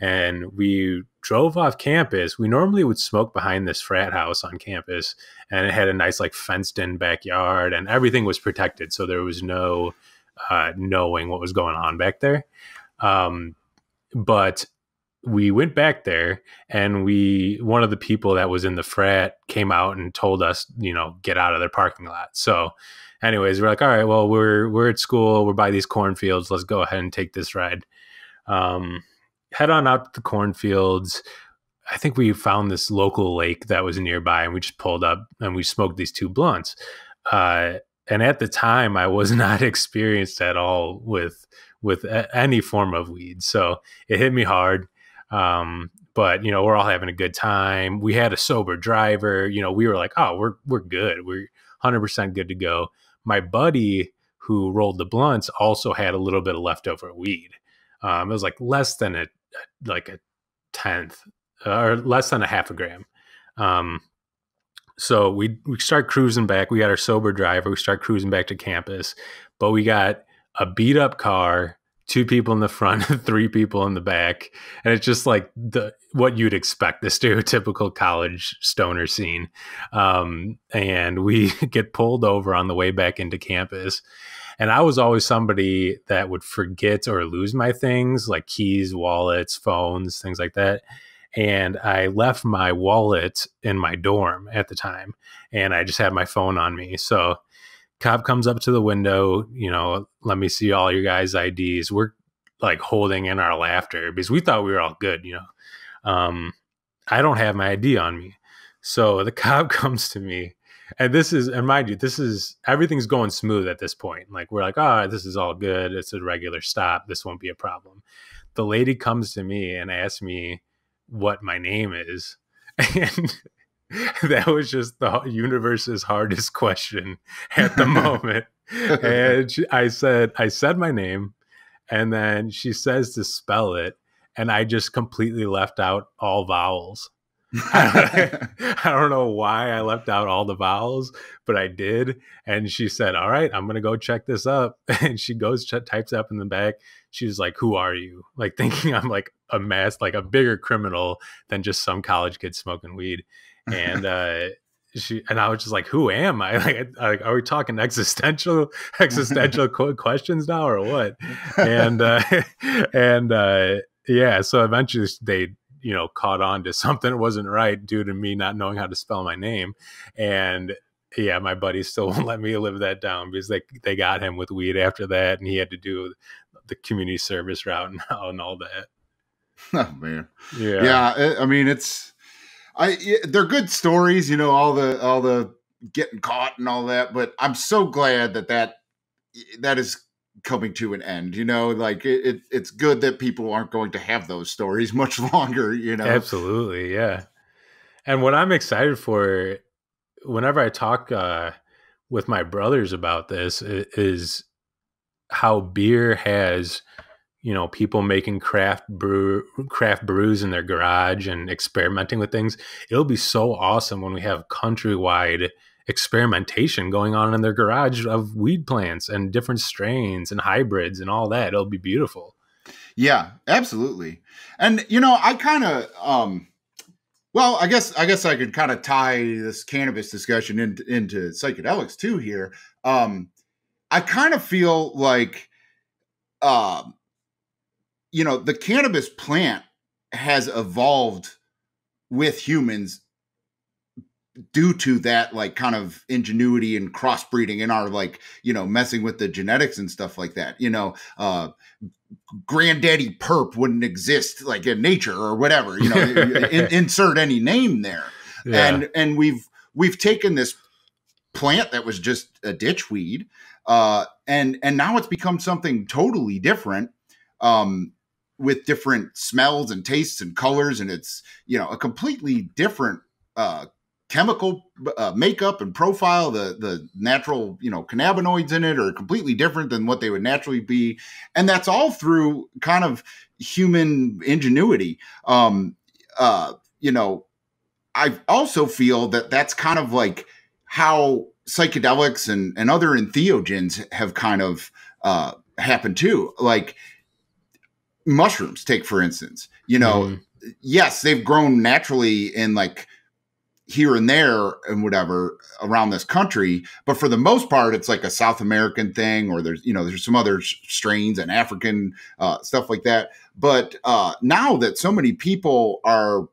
and we drove off campus. We normally would smoke behind this frat house on campus, and it had a nice like fenced in backyard, and everything was protected. So there was no knowing what was going on back there. But we went back there, and one of the people that was in the frat came out and told us, get out of their parking lot. So anyways, we're like, all right, well, we're at school. We're by these cornfields. Let's go ahead and take this ride. Head on out to the cornfields. I think we found this local lake that was nearby, and we just pulled up and we smoked these 2 blunts. And at the time, I was not experienced at all with any form of weed. So it hit me hard. But we're all having a good time. We had a sober driver. We were like, oh, we're good. We're 100% good to go. My buddy who rolled the blunts also had a little bit of leftover weed. It was like less than a tenth, or less than a half a gram. So we start cruising back. We got our sober driver. We start cruising back to campus, but we got a beat up car, 2 people in the front, 3 people in the back. And it's just like what you'd expect, the stereotypical college stoner scene. And we get pulled over on the way back into campus. And I was always somebody that would forget or lose my things, like keys, wallets, phones, things like that. And I left my wallet in my dorm at the time, and I just had my phone on me. So cop comes up to the window, let me see all your guys' IDs. We're like holding in our laughter because we thought we were all good, I don't have my ID on me. So the cop comes to me, and mind you, everything's going smooth at this point. Like, we're like, this is all good. It's a regular stop. This won't be a problem. The lady comes to me and asks me what my name is. And that was just the universe's hardest question at the moment. And I said my name, and then she says to spell it, and I just completely left out all vowels. I don't know why I left out all the vowels, but I did. And she said, all right, I'm going to go check this up. And she goes, types up in the back. She's like, who are you? Like, thinking I'm like a bigger criminal than just some college kid smoking weed. And I was just like, who am I? Like, are we talking existential questions now, or what? And yeah, so eventually they caught on to something that wasn't right due to me not knowing how to spell my name. And yeah, my buddies still won't let me live that down, because they got him with weed after that, and he had to do the community service route and all that. Oh man. Yeah. I mean, they're good stories, all the getting caught and all that, but I'm so glad that is coming to an end. Like it's good that people aren't going to have those stories much longer. Absolutely, yeah. And what I'm excited for, whenever I talk with my brothers about this, is how beer has people making craft brews in their garage and experimenting with things. It'll be so awesome when we have countrywide experimentation going on in their garage of weed plants and different strains and hybrids and all that. It'll be beautiful. Yeah, absolutely. And I kind of well, I guess I could kind of tie this cannabis discussion into psychedelics too here. I kind of feel like the cannabis plant has evolved with humans due to that, like, kind of ingenuity and crossbreeding in our, like, messing with the genetics and stuff like that. Granddaddy Perp wouldn't exist like in nature or whatever, insert any name there. Yeah. And we've taken this plant that was just a ditch weed, And now it's become something totally different, with different smells and tastes and colors, and it's, you know, a completely different chemical makeup and profile. The natural, you know, cannabinoids in it are completely different than what they would naturally be, and that's all through kind of human ingenuity. You know, I also feel that that's kind of like how psychedelics and other entheogens have kind of happened too. Like mushrooms, take for instance, you know, yes, they've grown naturally in like here and there and whatever around this country, but for the most part, it's like a South American thing, or there's, you know, there's some other strains and African stuff like that. But now that so many people are,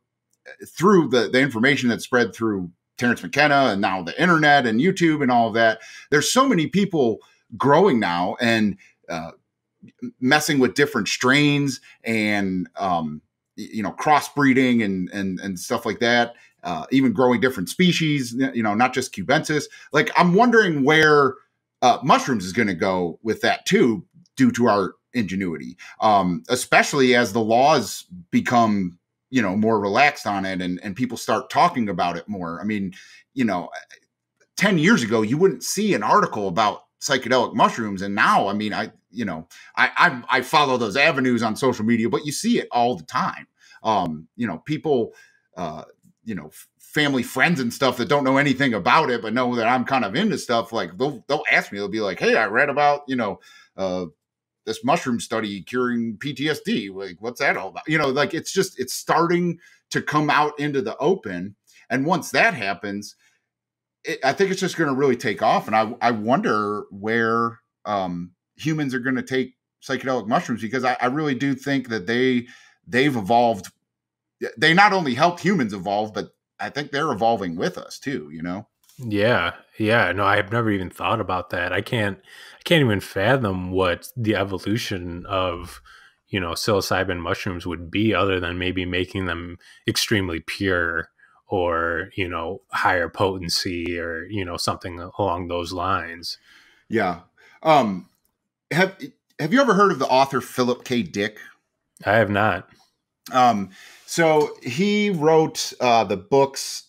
through the information that's spread through Terrence McKenna and now the internet and YouTube and all of that, there's so many people growing now and messing with different strains and, you know, crossbreeding and stuff like that. Even growing different species, you know, not just cubensis. Like, I'm wondering where mushrooms is going to go with that too, due to our ingenuity, especially as the laws become, you know, more relaxed on it, and people start talking about it more. I mean, you know, 10 years ago, you wouldn't see an article about psychedelic mushrooms. And now, I mean, I follow those avenues on social media, but you see it all the time. You know, people, you know, family, friends and stuff that don't know anything about it, but know that I'm kind of into stuff. Like they'll ask me, they'll be like, hey, I read about, you know, this mushroom study curing PTSD. Like, what's that all about? You know, like, it's just, it's starting to come out into the open. And once that happens, I think it's just going to really take off. And I wonder where humans are going to take psychedelic mushrooms, because I really do think that they've evolved. They not only helped humans evolve, but I think they're evolving with us too, you know? Yeah. No, I've never even thought about that. I can't even fathom what the evolution of, you know, psilocybin mushrooms would be, other than maybe making them extremely pure, or, you know, higher potency, or, you know, something along those lines. Yeah. Have you ever heard of the author Philip K. Dick? I have not. So he wrote the books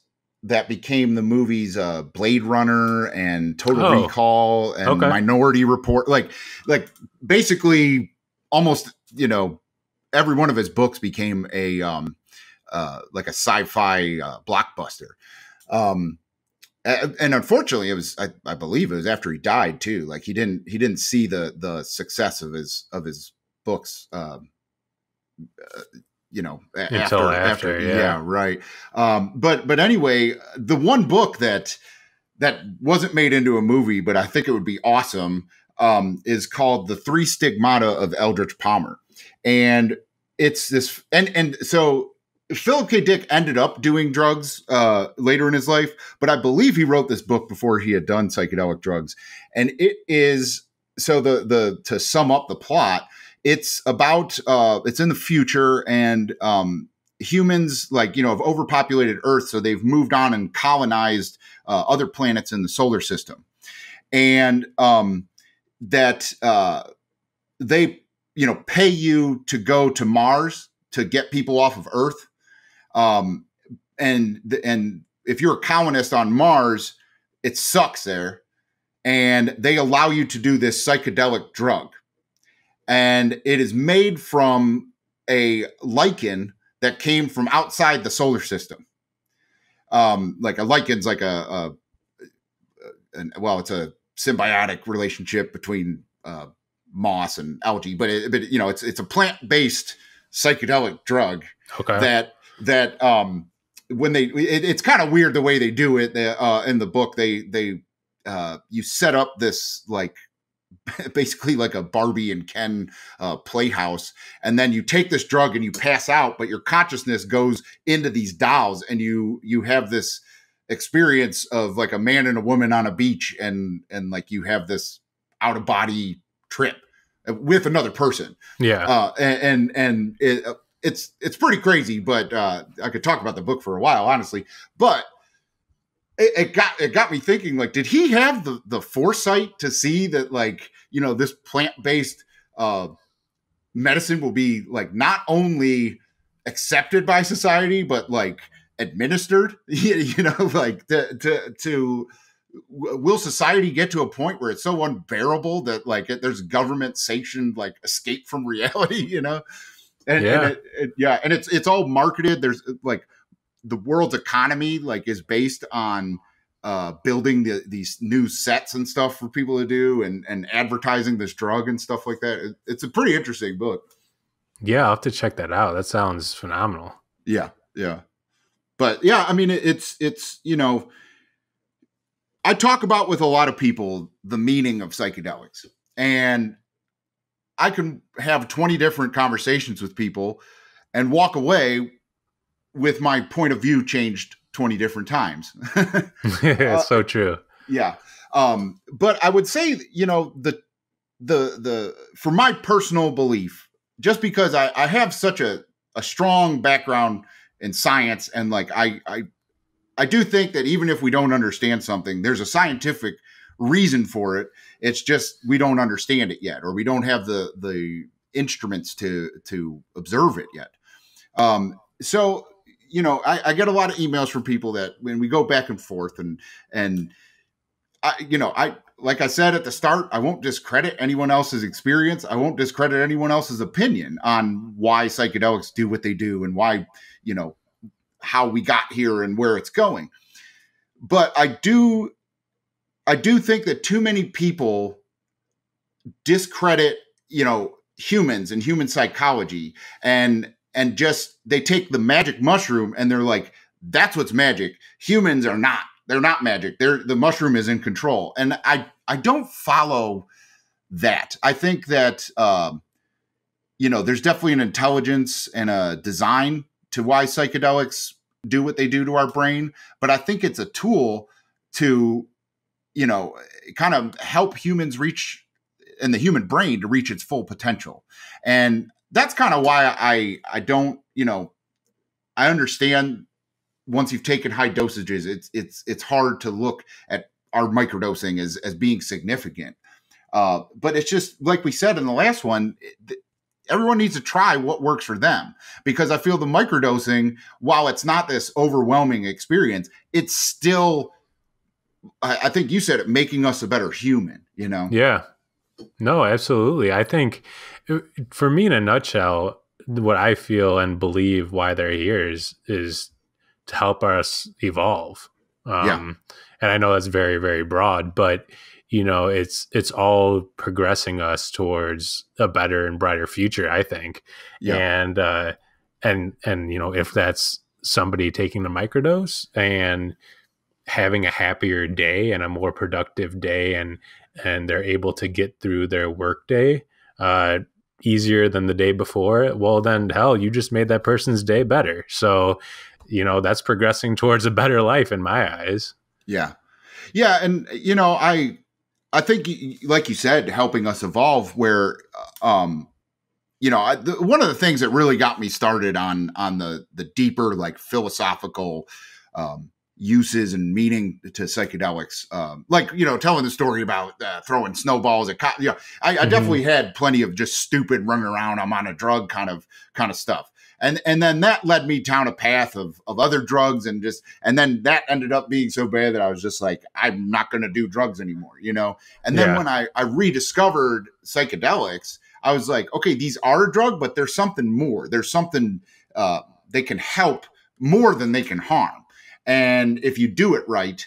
that became the movies Blade Runner and Total Recall and Minority Report. Like basically almost, you know, every one of his books became a like a sci-fi blockbuster. And unfortunately, it was, I believe it was after he died too. Like he didn't see the success of his books, you know, after yeah, right. But anyway, the one book that wasn't made into a movie, but I think it would be awesome, is called The Three Stigmata of Eldritch Palmer. And it's this, and so Philip K. Dick ended up doing drugs later in his life, but I believe he wrote this book before he had done psychedelic drugs. And it is, so to sum up the plot, it's about, it's in the future, and humans, like, you know, have overpopulated Earth. So they've moved on and colonized other planets in the solar system. And that they, you know, pay you to go to Mars to get people off of Earth. And if you're a colonist on Mars, it sucks there. And they allow you to do this psychedelic drug. And it is made from a lichen that came from outside the solar system. Like a lichen's like well, it's a symbiotic relationship between moss and algae, but you know, it's a plant-based psychedelic drug. Okay. That when it's kind of weird the way they do it. In the book, they you set up this, like, basically like a Barbie and Ken playhouse, and then you take this drug and you pass out, but your consciousness goes into these dolls, and you have this experience of like a man and a woman on a beach, and like you have this out of body trip with another person. Yeah. And it's pretty crazy, but I could talk about the book for a while, honestly. But it got me thinking, like, did he have the foresight to see that, like, this plant-based medicine will be like not only accepted by society but like administered? Like to will society get to a point where it's so unbearable that like there's government sanctioned like escape from reality? And yeah, and it's all marketed. There's like the world's economy like is based on building these new sets and stuff for people to do, and advertising this drug and stuff like that. It's a pretty interesting book. Yeah, I'll have to check that out. That sounds phenomenal. Yeah, yeah. But yeah, I mean, it's I talk about with a lot of people the meaning of psychedelics, and I can have 20 different conversations with people and walk away with my point of view changed 20 different times. It's so true. Yeah. But I would say, the for my personal belief, just because I have such a strong background in science, and like I do think that even if we don't understand something, there's a scientific reason for it. It's just we don't understand it yet, or we don't have the instruments to observe it yet. So I get a lot of emails from people that when we go back and forth, and I like I said at the start, I won't discredit anyone else's experience. I won't discredit anyone else's opinion on why psychedelics do what they do and why, how we got here and where it's going. But I do think that too many people discredit, humans and human psychology, and just they take the magic mushroom and they're like, that's what's magic. Humans are not. They're not magic. The mushroom is in control. And I don't follow that. I think that there's definitely an intelligence and a design to why psychedelics do what they do to our brain. But I think it's a tool to, kind of help humans reach, and the human brain to reach its full potential. And that's kind of why I don't, I understand once you've taken high dosages, it's hard to look at our microdosing as being significant. But it's just like we said in the last one, everyone needs to try what works for them, because I feel the microdosing, while it's not this overwhelming experience, it's still, I think you said it, making us a better human, Yeah. No, absolutely. I think for me, in a nutshell, what I feel and believe why they're here is to help us evolve. And I know that's very, very broad, but it's all progressing us towards a better and brighter future, I think. And if that's somebody taking the microdose and having a happier day and a more productive day, and they're able to get through their work day easier than the day before, well, then hell, you just made that person's day better. So, that's progressing towards a better life in my eyes. Yeah. Yeah. And, I think, like you said, helping us evolve, where, one of the things that really got me started on the deeper, like philosophical, uses and meaning to psychedelics, telling the story about throwing snowballs at I definitely had plenty of just stupid running around, I'm on a drug kind of stuff, and then that led me down a path of other drugs, and then that ended up being so bad that I was just like, I'm not going to do drugs anymore, and then when I rediscovered psychedelics, I was like, okay, these are a drug, but there's something more. There's something they can help more than they can harm. And if you do it right,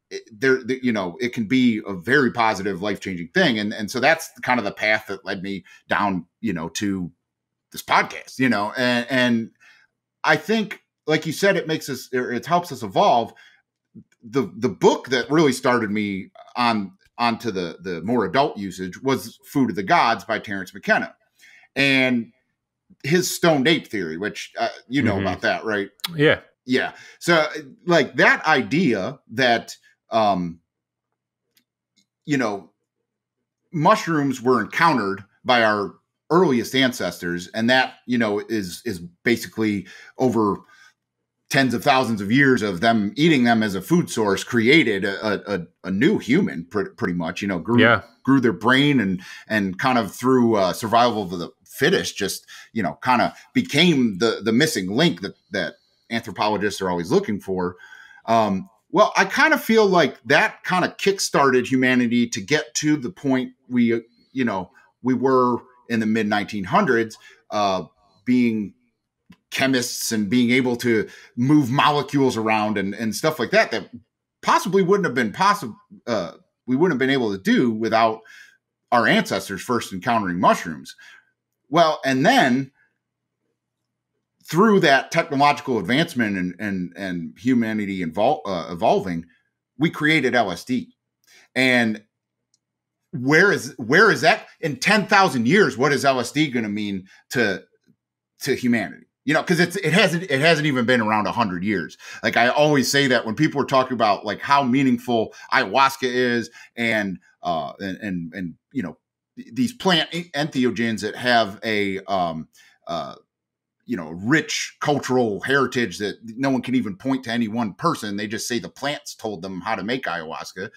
it can be a very positive, life-changing thing. And so that's kind of the path that led me down, to this podcast, and I think, like you said, it helps us evolve. The book that really started me onto the more adult usage was Food of the Gods by Terence McKenna, and his stoned ape theory, which you know about that, right? Yeah. Yeah. So like that idea that, mushrooms were encountered by our earliest ancestors. And that, is basically over tens of thousands of years of them eating them as a food source created a new human, pretty much, you know, grew their brain and kind of through survival of the fittest, just, you know, kind of became the missing link that anthropologists are always looking for. Well, I kind of feel like that kind of kickstarted humanity to get to the point we were in the mid 1900s, being chemists and being able to move molecules around and stuff like that possibly wouldn't have been possible. We wouldn't have been able to do without our ancestors first encountering mushrooms. Well, and then through that technological advancement and humanity evolving, we created LSD. And where is that in 10,000 years? What is LSD going to mean to humanity? You know, because it hasn't even been around 100 years. Like I always say that when people are talking about like how meaningful ayahuasca is, and you know, these plant entheogens that have a rich cultural heritage that no one can even point to any one person. They just say the plants told them how to make ayahuasca.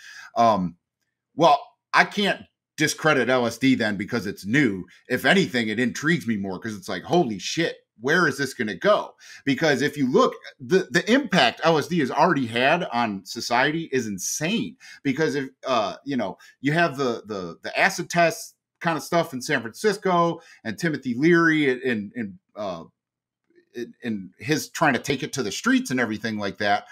Well, I can't discredit LSD then because it's new. If anything, it intrigues me more because it's like, holy shit, where is this going to go? Because if you look, the impact LSD has already had on society is insane. Because if you have the acid test kind of stuff in San Francisco, and Timothy Leary and his trying to take it to the streets and everything like that.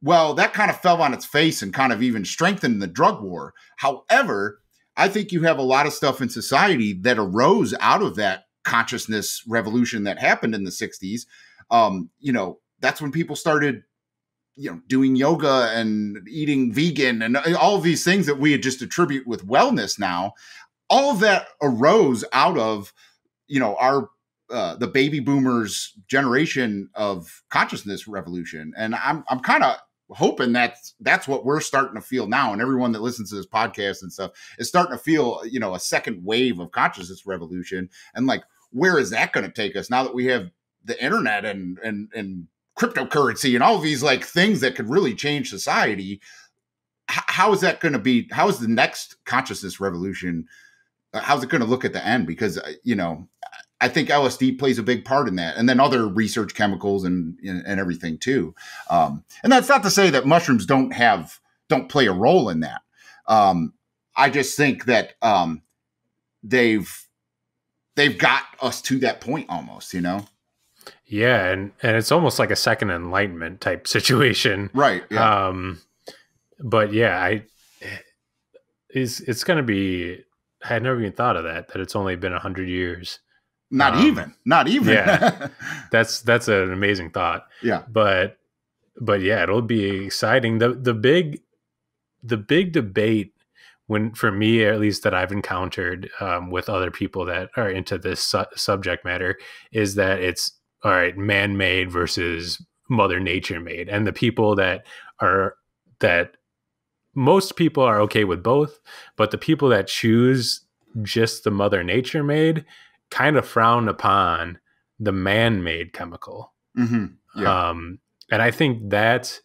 Well, that kind of fell on its face and kind of even strengthened the drug war. However, I think you have a lot of stuff in society that arose out of that consciousness revolution that happened in the 60s. That's when people started, doing yoga and eating vegan and all of these things that we just attribute with wellness now. All of that arose out of, our the baby boomers generation of consciousness revolution. And I'm kind of hoping that's what we're starting to feel now. And everyone that listens to this podcast and stuff is starting to feel, a second wave of consciousness revolution. And like, where is that going to take us now that we have the internet and cryptocurrency and all of these like things that could really change society? How is that going to be? How is the next consciousness revolution? How's it going to look at the end? Because, I think LSD plays a big part in that. And then other research chemicals and everything too. And that's not to say that mushrooms don't play a role in that. I just think that they've got us to that point almost, Yeah. And it's almost like a second enlightenment type situation. Right. Yeah. But yeah, it's going to be, I had never even thought of that it's only been 100 years. Not even. Yeah. That's an amazing thought. Yeah. But yeah, it'll be exciting. The big debate, when, for me, at least, that I've encountered with other people that are into this subject matter, is that it's all right, man-made versus Mother Nature made. And the people that most people are okay with both, but the people that choose just the Mother Nature made kind of frown upon the man-made chemical. Mm-hmm. Yeah. And I think that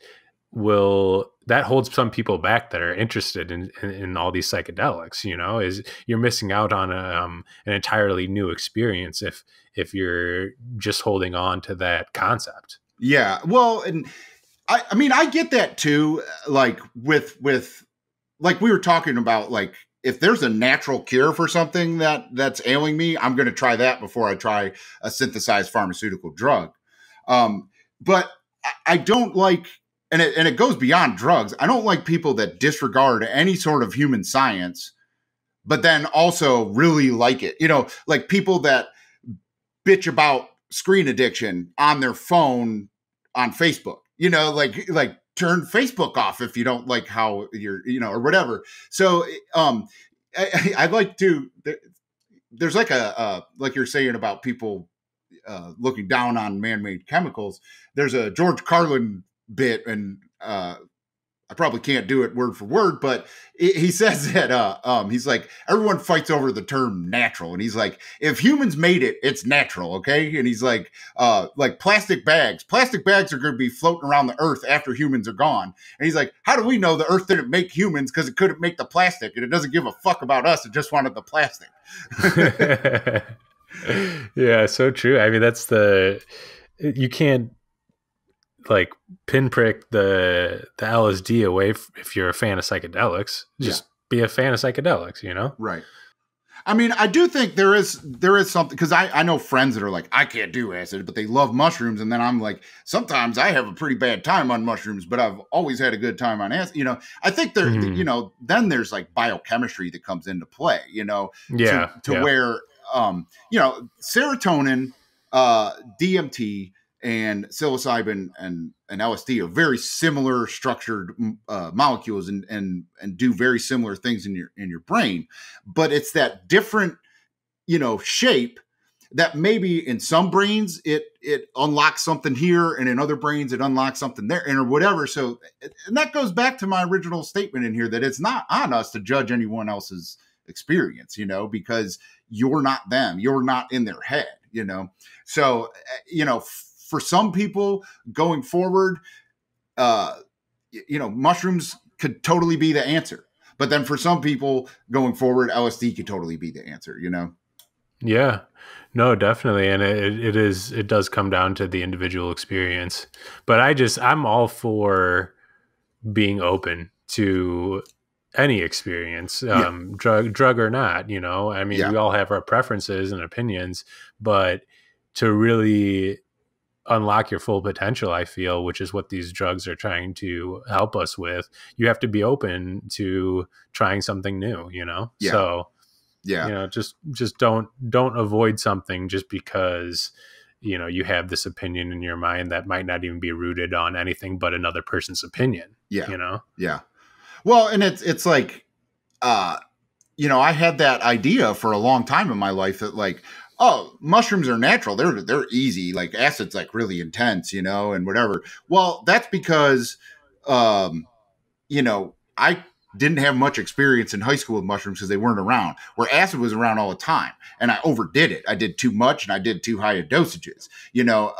holds some people back that are interested in all these psychedelics, is you're missing out on an entirely new experience if you're just holding on to that concept. Yeah. Well, and I mean, I get that too. Like with like we were talking about, like, if there's a natural cure for something that's ailing me, I'm going to try that before I try a synthesized pharmaceutical drug. But I don't like, and it goes beyond drugs. I don't like people that disregard any sort of human science, but then also really like it. Like people that bitch about screen addiction on their phone on Facebook. Like turn Facebook off if you don't like how you're, or whatever. So I'd like to, there's like like you're saying about people looking down on man-made chemicals. There's a George Carlin bit, and I I probably can't do it word for word, but he says that he's like, everyone fights over the term natural, and he's like, if humans made it, it's natural, okay? And he's like plastic bags are going to be floating around the earth after humans are gone, and he's like, how do we know the earth didn't make humans because it couldn't make the plastic, and it doesn't give a fuck about us, it just wanted the plastic. Yeah, so true. I mean, you can't like pinprick the LSD away if you're a fan of psychedelics. Just be a fan of psychedelics, you know? Right. I mean, I do think there is something, because I know friends that are like, I can't do acid, but they love mushrooms. And then I'm like, sometimes I have a pretty bad time on mushrooms, but I've always had a good time on acid. You know, I think there, you know, then there's like biochemistry that comes into play, you know, to where, you know, serotonin, DMT, and psilocybin and LSD are very similar structured molecules and do very similar things in your brain, but it's that different, you know, shape that maybe in some brains it unlocks something here, and in other brains it unlocks something there, and or whatever. So, and that goes back to my original statement in here that it's not on us to judge anyone else's experience, you know, because you're not them, you're not in their head, you know. So, you know, for some people going forward, you know, mushrooms could totally be the answer. But then for some people going forward, LSD could totally be the answer, you know? Yeah, no, definitely. And it does come down to the individual experience. But I'm all for being open to any experience, drug or not, you know? I mean, we all have our preferences and opinions, but to really unlock your full potential, I feel, which is what these drugs are trying to help us with, you have to be open to trying something new, you know? So, you know, just don't avoid something just because, you know, you have this opinion in your mind that might not even be rooted on anything but another person's opinion. You know? Yeah. Well, and it's like, you know, I had that idea for a long time in my life that like, oh, mushrooms are natural. They're easy. Like acid's like really intense, you know, and whatever. Well, that's because, you know, I didn't have much experience in high school with mushrooms because they weren't around, where acid was around all the time. And I overdid it. I did too much and I did too high of dosages, you know,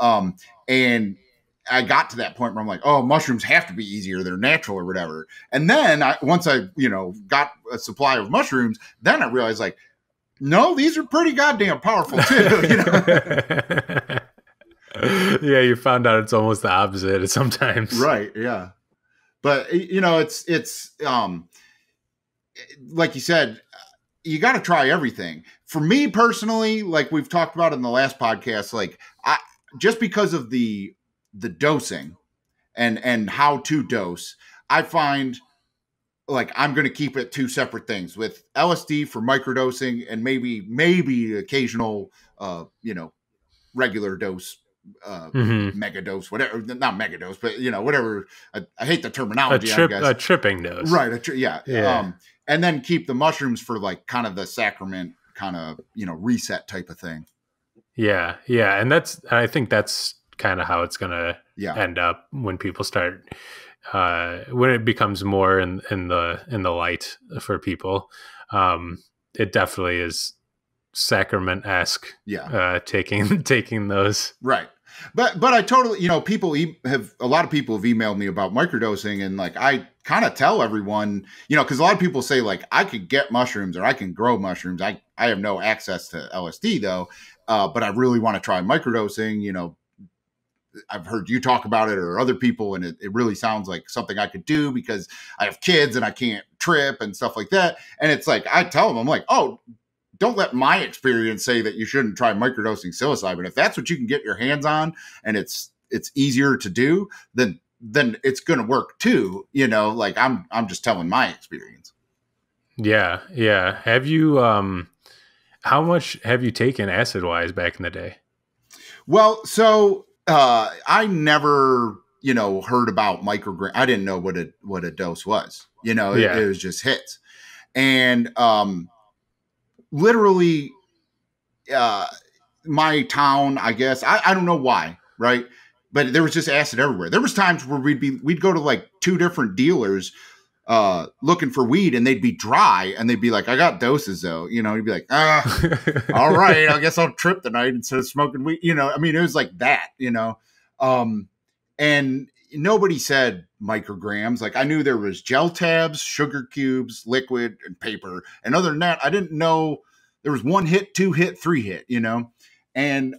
and I got to that point where I'm like, oh, mushrooms have to be easier. They're natural or whatever. And then once I, you know, got a supply of mushrooms, then I realized like, no, these are pretty goddamn powerful too. You know? Yeah, you found out it's almost the opposite sometimes. Right. Yeah. But you know, it's like you said, you got to try everything. For me personally, like we've talked about in the last podcast, like just because of the dosing and how to dose, I find like I'm going to keep it two separate things with LSD for microdosing and maybe occasional, you know, regular dose, mega dose, whatever, not mega dose, but you know, whatever. I hate the terminology. A tripping dose. Right. Yeah. And then keep the mushrooms for like kind of the sacrament kind of, you know, reset type of thing. Yeah. Yeah. And I think that's kind of how it's going to end up when people start, when it becomes more in the light for people. It definitely is sacrament-esque. Taking those. Right. But I totally, you know, a lot of people have emailed me about microdosing, and like I kind of tell everyone, you know, because a lot of people say like I could get mushrooms or I can grow mushrooms. I have no access to LSD though, but I really want to try microdosing. You know, I've heard you talk about it or other people, and it really sounds like something I could do because I have kids and I can't trip and stuff like that. And it's like I tell them, I'm like, oh, don't let my experience say that you shouldn't try microdosing psilocybin. If that's what you can get your hands on and it's easier to do, then it's going to work too. You know, like I'm just telling my experience. Yeah. Yeah. Have you, how much have you taken acid wise back in the day? Well, so, I never, you know, heard about microgram. I didn't know what a dose was, you know, it was just hits. And, literally, my town, I guess, I don't know why, right? but there was just acid everywhere. There was times where we'd go to like 2 different dealers looking for weed, and they'd be dry, and they'd be like, I got doses though. You know, you'd be like, all right, I guess I'll trip tonight instead of smoking weed. You know, I mean, it was like that, you know. And nobody said micrograms. Like, I knew there was gel tabs, sugar cubes, liquid, and paper. And other than that, I didn't know there was 1 hit, 2 hit, 3 hit, you know. And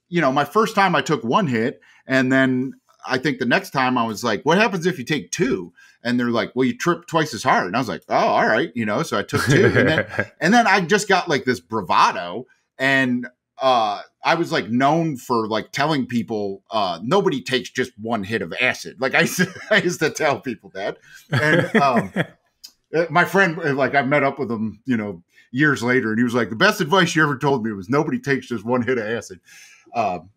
you know, my first time I took 1 hit, and then I think the next time I was like, what happens if you take 2? And they're like, well, you trip twice as hard. And I was like, oh, all right. You know, so I took 2. And then I just got like this bravado. And I was like known for like telling people nobody takes just 1 hit of acid. Like I used to tell people that. And my friend, like I met up with him, you know, years later, and he was like, the best advice you ever told me was nobody takes just 1 hit of acid,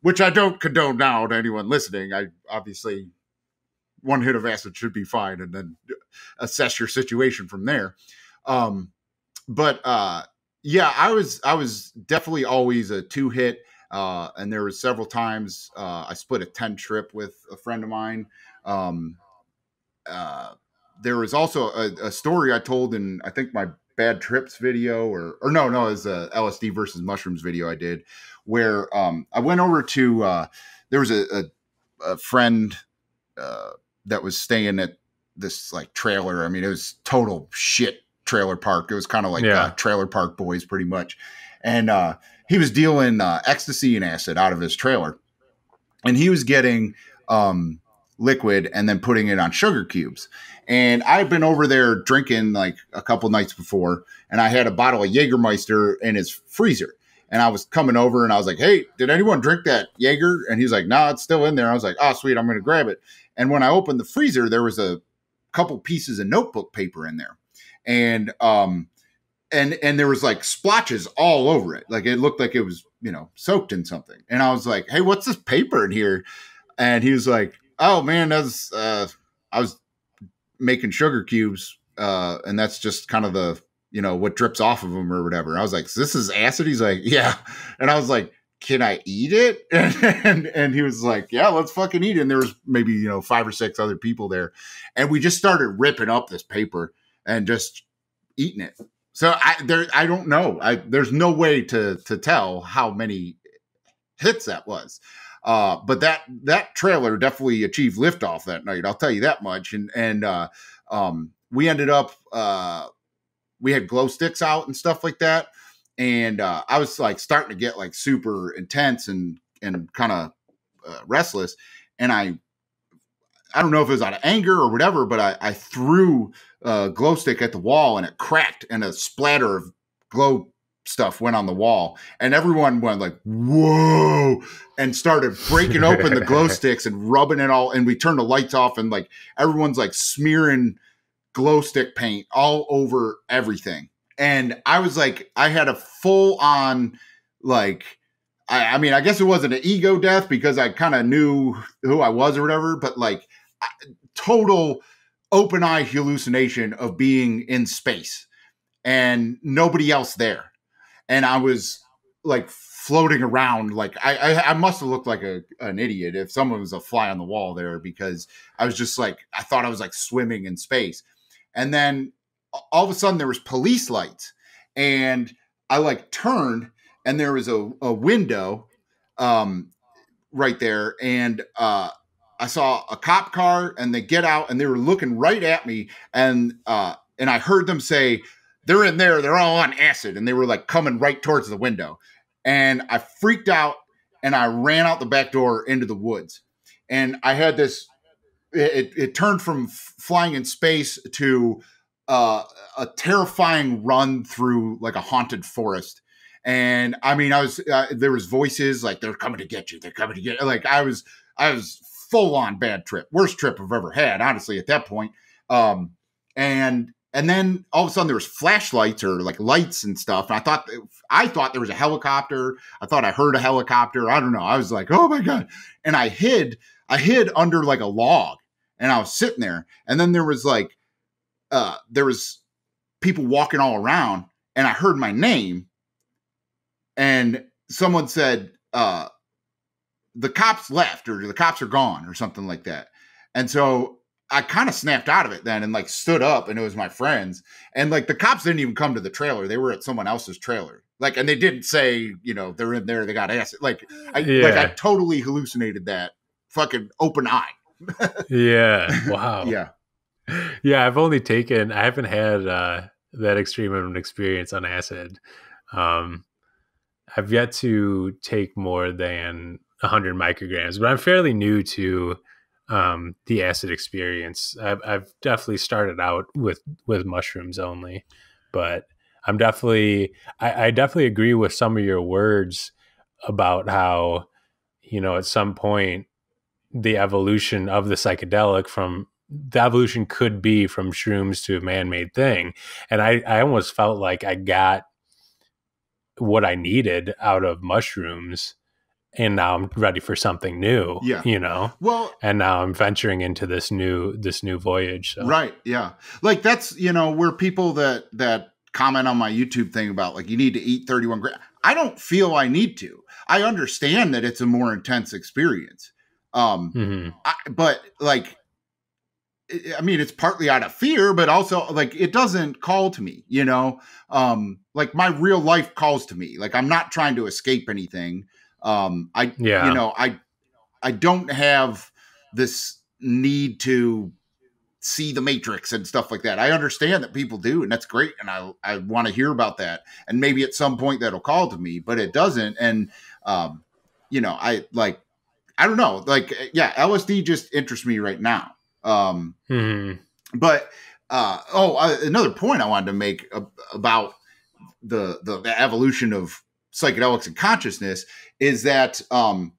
which I don't condone now to anyone listening. I obviously 1 hit of acid should be fine, and then assess your situation from there. Yeah, I was definitely always a 2 hit. And there was several times I split a 10 trip with a friend of mine. There was also a story I told in, I think, my bad trips video, or no, it was a LSD versus mushrooms video I did, where I went over to, there was a friend that was staying at this like trailer. I mean, it was total shit trailer park. It was kind of like Trailer Park Boys pretty much. And he was dealing ecstasy and acid out of his trailer. And he was getting liquid and then putting it on sugar cubes. And I had been over there drinking like a couple nights before, and I had a bottle of Jägermeister in his freezer. And I was coming over and I was like, hey, did anyone drink that Jaeger? And he's like, no, it's still in there. I was like, oh, sweet, I'm going to grab it. And when I opened the freezer, there was a couple pieces of notebook paper in there. And there was like splotches all over it. Like it looked like it was, you know, soaked in something. And I was like, hey, what's this paper in here? And he was like, oh man, that's, I was making sugar cubes. And that's just kind of the, you know, what drips off of them or whatever. I was like, so this is acid? He's like, yeah. And I was like, can I eat it? And he was like, yeah, let's fucking eat it. And there was maybe, you know, 5 or 6 other people there. And we just started ripping up this paper and just eating it. So I don't know. There's no way to tell how many hits that was. But that trailer definitely achieved liftoff that night. I'll tell you that much. And we ended up, we had glow sticks out and stuff like that. And I was like starting to get like super intense and kind of restless. And I don't know if it was out of anger or whatever, but I threw a glow stick at the wall and it cracked and a splatter of glow stuff went on the wall. And everyone went like, whoa, and started breaking open the glow sticks and rubbing it all. And we turned the lights off and like everyone's like smearing glow stick paint all over everything. And I was like, I had a full on like, I mean, I guess it wasn't an ego death because I kind of knew who I was or whatever, but like total open eye hallucination of being in space and nobody else there. And I was like floating around. Like I must have looked like an idiot if someone was a fly on the wall there, because I was just like, I thought I was like swimming in space. And then all of a sudden there was police lights and I like turned and there was a window right there. And I saw a cop car and they get out and they were looking right at me. And I heard them say, they're in there, they're all on acid. And they were like coming right towards the window. And I freaked out and I ran out the back door into the woods. And I had this, it turned from flying in space to a terrifying run through like a haunted forest. And I mean, I was, there was voices like, they're coming to get you. They're coming to get you. Like I was full on bad trip, worst trip I've ever had, honestly, at that point. And then all of a sudden there was flashlights or like lights and stuff. And I thought there was a helicopter. I thought I heard a helicopter. I don't know. I was like, oh my God. And I hid under like a log and I was sitting there. And then there was like, there was people walking all around and I heard my name and someone said, the cops left, or the cops are gone, or something like that. And so I kind of snapped out of it then and like stood up, and it was my friends. And like the cops didn't even come to the trailer. They were at someone else's trailer. Like, and they didn't say, you know, they're in there, they got acid. Like I totally hallucinated that fucking open eye. Yeah. Wow. Yeah. Yeah. I haven't had that extreme of an experience on acid. I've yet to take more than 100 micrograms, but I'm fairly new to the acid experience. I've definitely started out with mushrooms only, but I definitely agree with some of your words about how, you know, at some point the evolution of the psychedelic could be from shrooms to a man-made thing. And I almost felt like I got what I needed out of mushrooms, and now I'm ready for something new. Yeah. You know? Well, and now I'm venturing into this new voyage. So. Right. Yeah. Like that's, you know, where people that comment on my YouTube thing about like, you need to eat 31 grams. I don't feel I need to. I understand that it's a more intense experience. But like, I mean, it's partly out of fear, but also like, it doesn't call to me, you know? Like my real life calls to me. Like I'm not trying to escape anything. You know, I don't have this need to see the Matrix and stuff like that. I understand that people do, and that's great. And I want to hear about that. And maybe at some point that'll call to me, but it doesn't. And, you know, I don't know, like, yeah, LSD just interests me right now. But, another point I wanted to make about the evolution of psychedelics and consciousness is that, and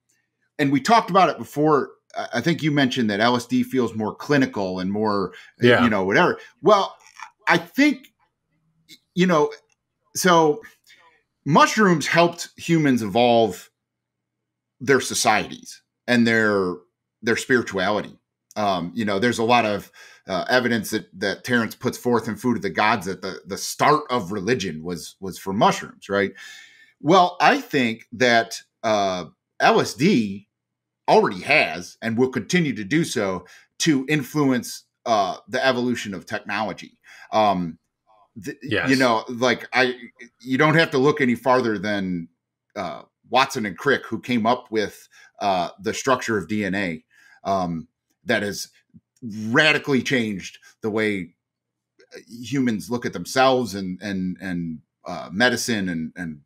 we talked about it before. I think you mentioned that LSD feels more clinical and more, you know, whatever. Well, I think, you know, so mushrooms helped humans evolve their societies and their spirituality. You know, there's a lot of evidence that Terence puts forth in Food of the Gods that the start of religion was from mushrooms, right? Well, I think that LSD already has and will continue to do so to influence the evolution of technology. Yes. You know, like you don't have to look any farther than Watson and Crick, who came up with the structure of DNA that has radically changed the way humans look at themselves and medicine and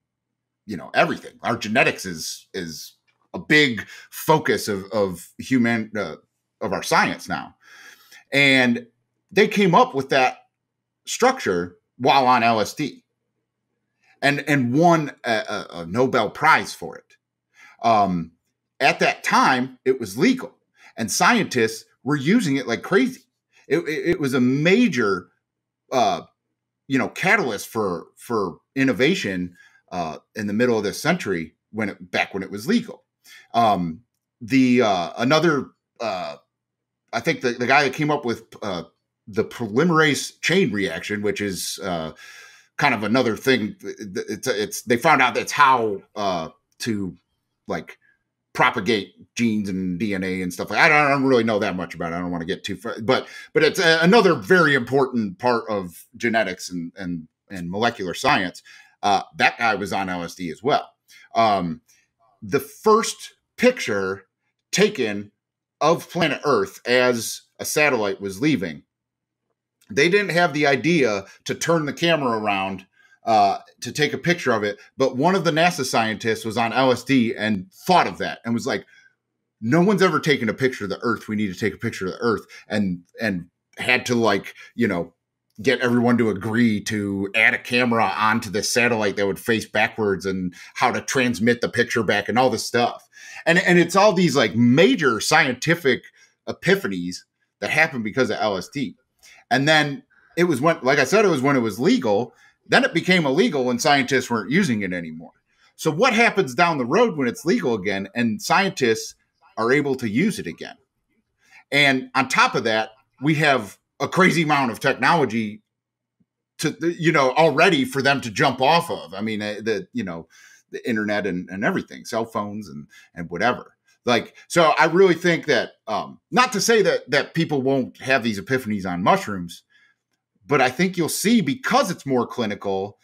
you know, everything. Our genetics is a big focus of human of our science now, and they came up with that structure while on LSD, and won a Nobel Prize for it. At that time, it was legal, and scientists were using it like crazy. It was a major, you know, catalyst for innovation in the middle of this century back when it was legal. I think the guy that came up with the polymerase chain reaction, which is kind of another thing. They found out that's how to like propagate genes and DNA and stuff. I don't really know that much about it. I don't want to get too far, but it's another very important part of genetics and molecular science. That guy was on LSD as well. The first picture taken of planet Earth as a satellite was leaving, they didn't have the idea to turn the camera around to take a picture of it. But one of the NASA scientists was on LSD and thought of that and was like, no one's ever taken a picture of the Earth. We need to take a picture of the Earth, and had to, like, you know, get everyone to agree to add a camera onto the satellite that would face backwards and how to transmit the picture back and all this stuff. And it's all these like major scientific epiphanies that happened because of LSD. And then it was when, like I said, it was when it was legal. Then it became illegal and scientists weren't using it anymore. So what happens down the road when it's legal again and scientists are able to use it again? And on top of that, we have a crazy amount of technology to, you know, already for them to jump off of. I mean, the internet and everything, cell phones and whatever. Like, so I really think that, not to say that people won't have these epiphanies on mushrooms, but I think you'll see, because it's more clinical,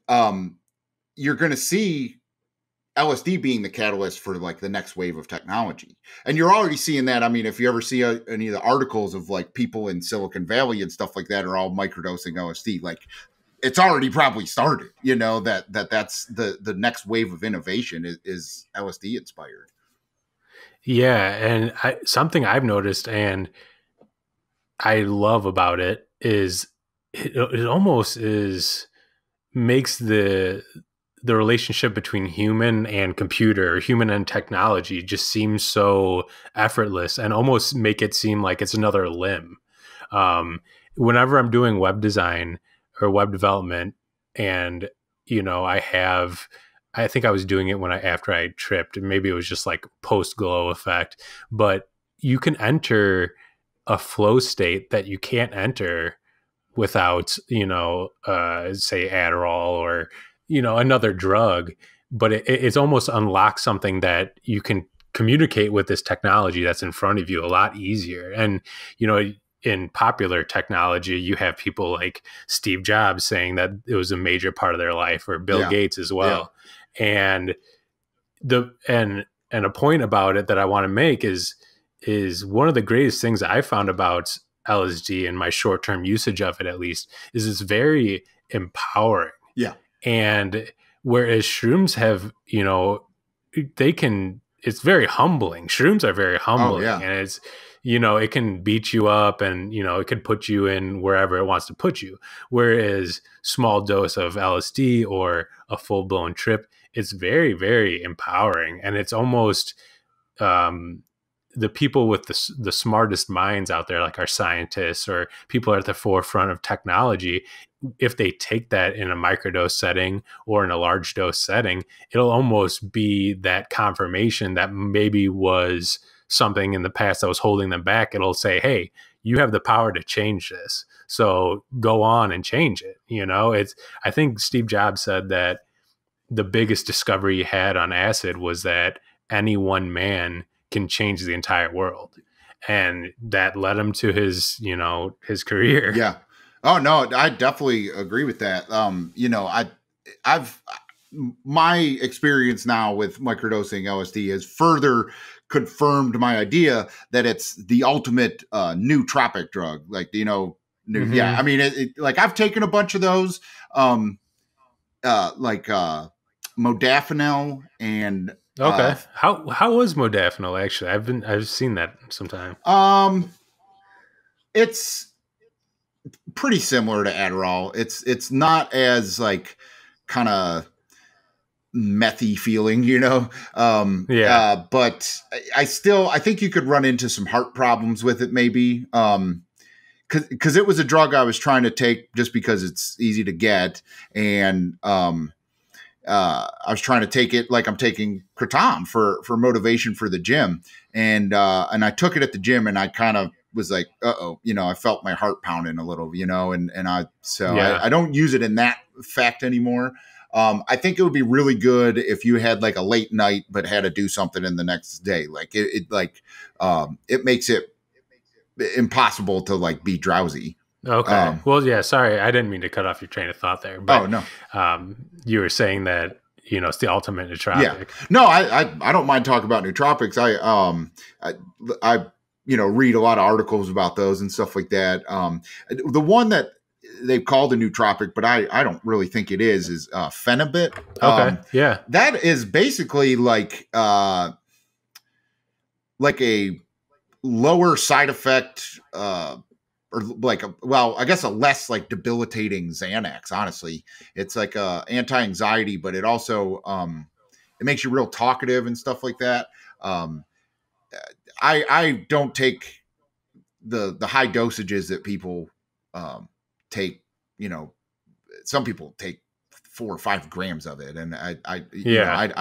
you're going to see LSD being the catalyst for like the next wave of technology. And you're already seeing that. I mean, if you ever see any of the articles of like people in Silicon Valley and stuff like that are all microdosing LSD, like it's already probably started, that's the next wave of innovation is LSD inspired. Yeah. And something I've noticed and I love about it is it almost makes the relationship between human and computer, human and technology, just seems so effortless, and almost make it seem like it's another limb. Whenever I'm doing web design or web development, and I think I was doing it after I tripped, and maybe it was just like post glow effect, but you can enter a flow state that you can't enter without, say Adderall or, another drug, but it's almost unlocks something that you can communicate with this technology that's in front of you a lot easier. And, in popular technology, you have people like Steve Jobs saying that it was a major part of their life, or Bill Gates as well. Yeah. And a point about it that I want to make is one of the greatest things I found about LSD and my short-term usage of it, at least, is it's very empowering. Yeah. And whereas shrooms have, it's very humbling. Shrooms are very humbling. Oh, yeah. And it's, it can beat you up, and, it could put you in wherever it wants to put you. Whereas small dose of LSD or a full-blown trip, it's very, very empowering. And it's almost, the people with the smartest minds out there, like our scientists or people at the forefront of technology, if they take that in a microdose setting or in a large dose setting, it'll almost be that confirmation that maybe was something in the past that was holding them back. It'll say, hey, you have the power to change this, so go on and change it. I think Steve Jobs said that the biggest discovery he had on acid was that any one man can change the entire world, and that led him to his career. Yeah. Oh no, I definitely agree with that. I've my experience now with microdosing LSD has further confirmed my idea that it's the ultimate nootropic drug. Like, mm-hmm. Yeah. I mean, like I've taken a bunch of those, like modafinil and. Okay. How was modafinil actually? I've seen that sometime. It's pretty similar to Adderall. It's not as like kind of methy feeling, but I think you could run into some heart problems with it maybe. Cause it was a drug I was trying to take just because it's easy to get. And, I was trying to take it like I'm taking Kratom for motivation for the gym. And I took it at the gym, and I kind of was like, I felt my heart pounding a little, I don't use it in that fact anymore. I think it would be really good if you had like a late night, but had to do something in the next day. Like it makes it impossible to like be drowsy. Okay. Well, yeah, sorry. I didn't mean to cut off your train of thought there. But, no. You were saying that, it's the ultimate nootropic. Yeah. No, I don't mind talking about nootropics. I read a lot of articles about those and stuff like that. The one that they've called a nootropic, but I don't really think it is Phenibut. Okay. Yeah. That is basically like a lower side effect, or like I guess a less like debilitating Xanax. Honestly, it's like anti-anxiety, but it also it makes you real talkative and stuff like that. I don't take the high dosages that people take. Some people take 4 or 5 grams of it, and I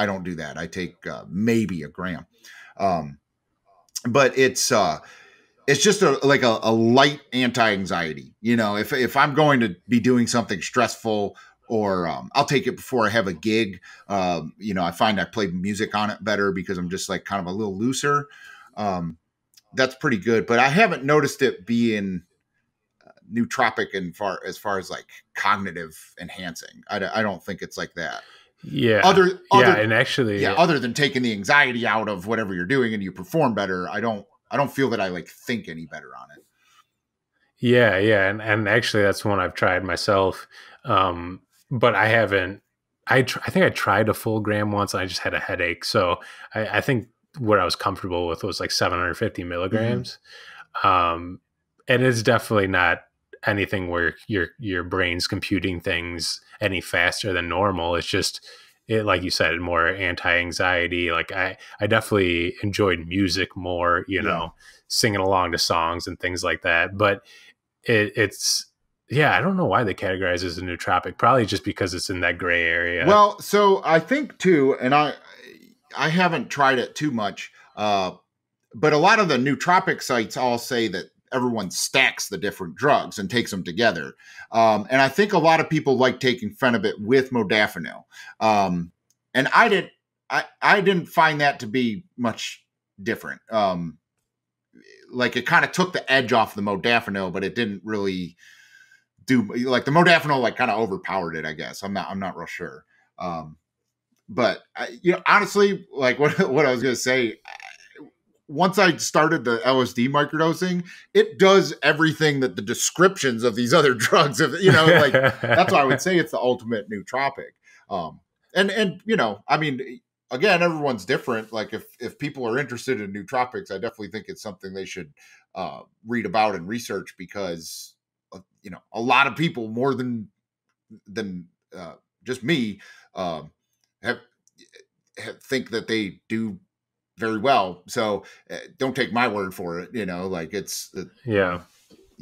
don't do that. I take maybe a gram, but it's just a light anti-anxiety. If I'm going to be doing something stressful or I'll take it before I have a gig. I find I play music on it better because I'm just like kind of a little looser. That's pretty good, but I haven't noticed it being nootropic as far as like cognitive enhancing. I don't think it's like that. Yeah. And actually, other than taking the anxiety out of whatever you're doing and you perform better, I don't feel that I like think any better on it. Yeah. And actually that's one I've tried myself. But I haven't, I think I tried a full gram once and I just had a headache. So I think what I was comfortable with was like 750 milligrams. And it's definitely not anything where your brain's computing things any faster than normal. It's just like you said, more anti-anxiety. Like I definitely enjoyed music more, singing along to songs and things like that. But it's I don't know why they categorize it as a nootropic. Probably just because it's in that gray area. Well, so I think too, and I haven't tried it too much, but a lot of the nootropic sites all say that everyone stacks the different drugs and takes them together. And I think a lot of people like taking Phenibut with modafinil. And I didn't find that to be much different. Like it kind of took the edge off the modafinil, but it didn't really do, like the modafinil like kind of overpowered it, I guess. I'm not real sure. But honestly, like what I was going to say, once I started the LSD microdosing, it does everything that the descriptions of these other drugs have, like that's why I would say it's the ultimate nootropic. And I mean, again, everyone's different. Like if people are interested in nootropics, I definitely think it's something they should read about and research because, a lot of people more than just me have think that they do very well. So don't take my word for it. Like you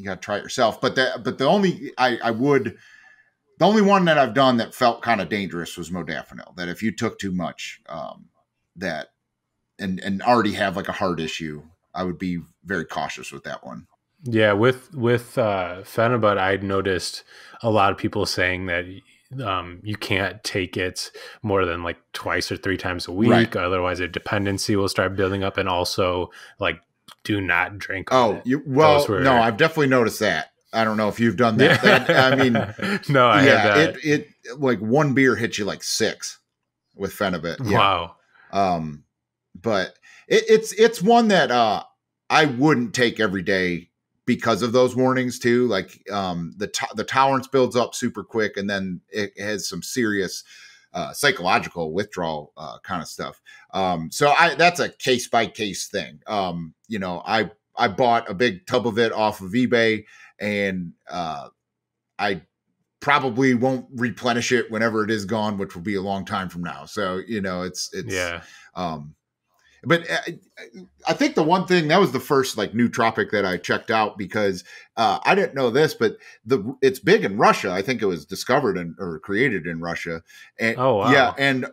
got to try it yourself. But the only the only one that I've done that felt kind of dangerous was modafinil. That if you took too much, that and already have like a heart issue, I would be very cautious with that one. Yeah, with Phenibut, I'd noticed a lot of people saying that you can't take it more than like twice or three times a week. Right. Otherwise, a dependency will start building up, and also like do not drink. No, I've definitely noticed that. I don't know if you've done that. I mean, no, I had that. It like one beer hits you like 6 with Phenibut. Yeah. Wow. But it's one that I wouldn't take every day because of those warnings too. Like the tolerance builds up super quick, and then it has some serious psychological withdrawal kind of stuff. So that's a case by case thing. I bought a big tub of it off of eBay, and I probably won't replenish it whenever it is gone, which will be a long time from now. So it's yeah. But I think the one thing that was the first like nootropic that I checked out because I didn't know this, but it's big in Russia. I think it was discovered or created in Russia. And, oh wow. Yeah, and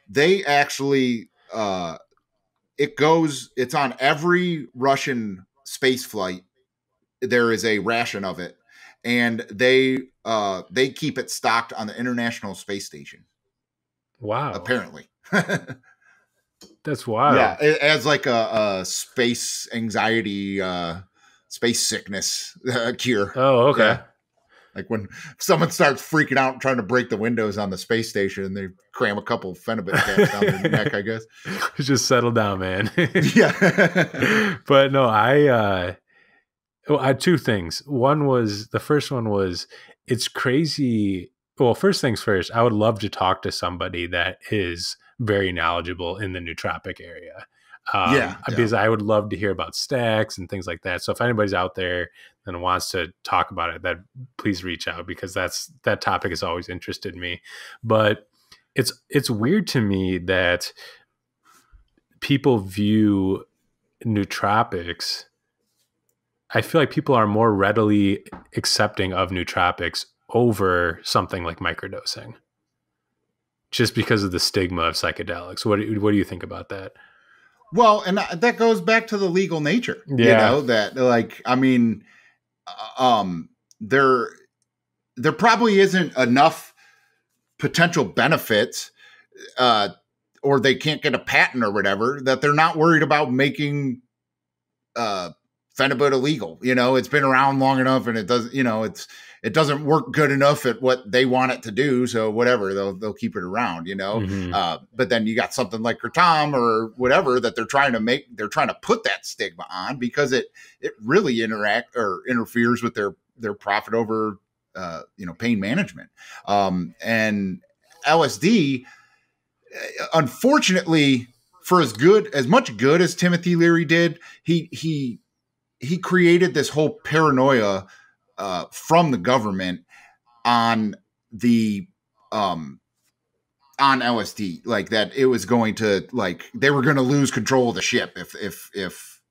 they actually it's on every Russian space flight. There is a ration of it, and they keep it stocked on the International Space Station. Wow. Apparently. That's wild. Yeah, as like a space anxiety, space sickness cure. Oh, okay. Yeah. Like when someone starts freaking out and trying to break the windows on the space station, they cram a couple of Phenibut caps down their neck, I guess. Just settle down, man. Yeah. But no, I had two things. The first one was, it's crazy. Well, first things first, I would love to talk to somebody that is very knowledgeable in the nootropic area. Because I would love to hear about stacks and things like that. So if anybody's out there and wants to talk about it, that please reach out, because that topic has always interested me. But it's weird to me that people view nootropics. I feel like people are more readily accepting of nootropics over something like microdosing, just because of the stigma of psychedelics. What do you think about that? Well, and that goes back to the legal nature, that like, I mean, there probably isn't enough potential benefits, or they can't get a patent or whatever, that they're not worried about making phenibut illegal. It's been around long enough, and it doesn't, it doesn't work good enough at what they want it to do. So whatever, they'll keep it around, but then you got something like Kratom or whatever that they're trying to put that stigma on, because it really interferes with their profit over, pain management. And LSD, unfortunately, for as much good as Timothy Leary did, he created this whole paranoia from the government on on LSD, like that it was going to, like, they were going to lose control of the ship if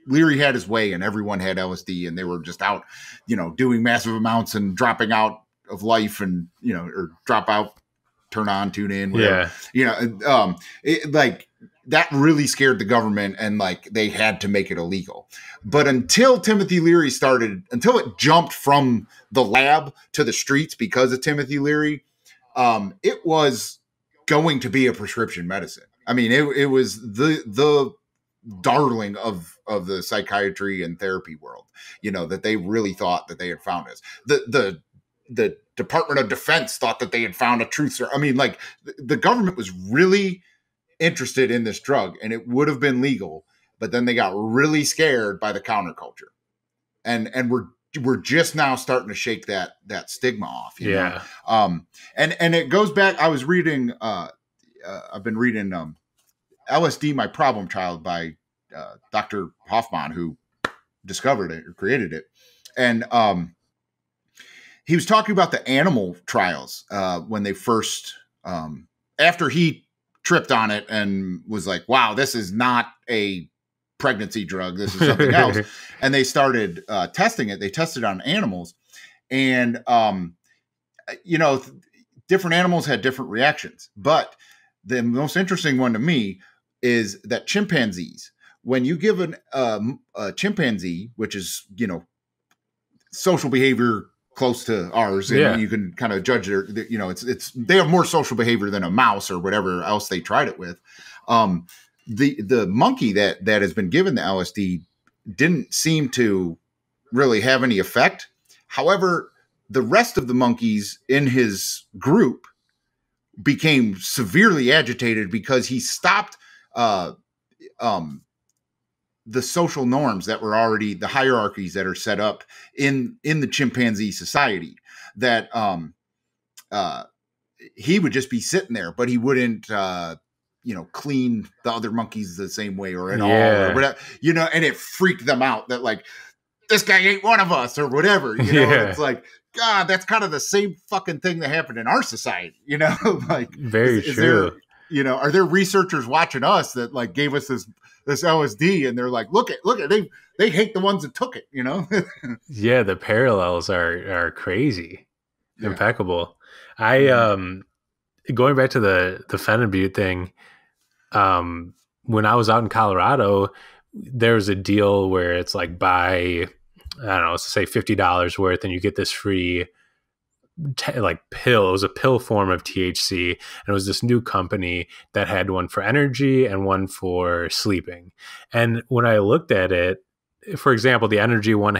Leary had his way and everyone had LSD and they were just out, doing massive amounts and dropping out of life, and or drop out, turn on, tune in, whatever. Like, that really scared the government, and like they had to make it illegal. But until Timothy Leary until it jumped from the lab to the streets because of Timothy Leary, it was going to be a prescription medicine. I mean, it was the darling of the psychiatry and therapy world, that they really thought that they had found this. The Department of Defense thought that they had found a truth. I mean, like, the government was really interested in this drug, and it would have been legal, but then they got really scared by the counterculture, and we're just now starting to shake that stigma off. You know? And it goes back. I was reading. I've been reading LSD, My Problem Child by Dr. Hoffman, who discovered it or created it, and he was talking about the animal trials when they first, after he tripped on it and was like, wow, this is not a pregnancy drug, this is something else. And they started testing it. They tested on animals, and, different animals had different reactions. But the most interesting one to me is that chimpanzees, when you give a chimpanzee, which is, social behavior close to ours, and you can kind of judge they have more social behavior than a mouse or whatever else they tried it with. The monkey that has been given the LSD didn't seem to really have any effect. However, the rest of the monkeys in his group became severely agitated because he stopped the social norms that were already, the hierarchies that are set up in the chimpanzee society, that he would just be sitting there, but he wouldn't, clean the other monkeys the same way or at all, or whatever, and it freaked them out that, like, this guy ain't one of us or whatever, It's like, God, that's kind of the same fucking thing that happened in our society, like, very true. Are there researchers watching us that, like, gave us this LSD, and they're like, look at they hate the ones that took it, Yeah, the parallels are crazy. Impeccable. I going back to the phenibut thing, when I was out in Colorado, there was a deal where it's like, buy, I don't know, let's say $50 worth, and you get this free pill. It was a pill form of THC, and it was this new company that had one for energy and one for sleeping. And when I looked at it, for example, the energy one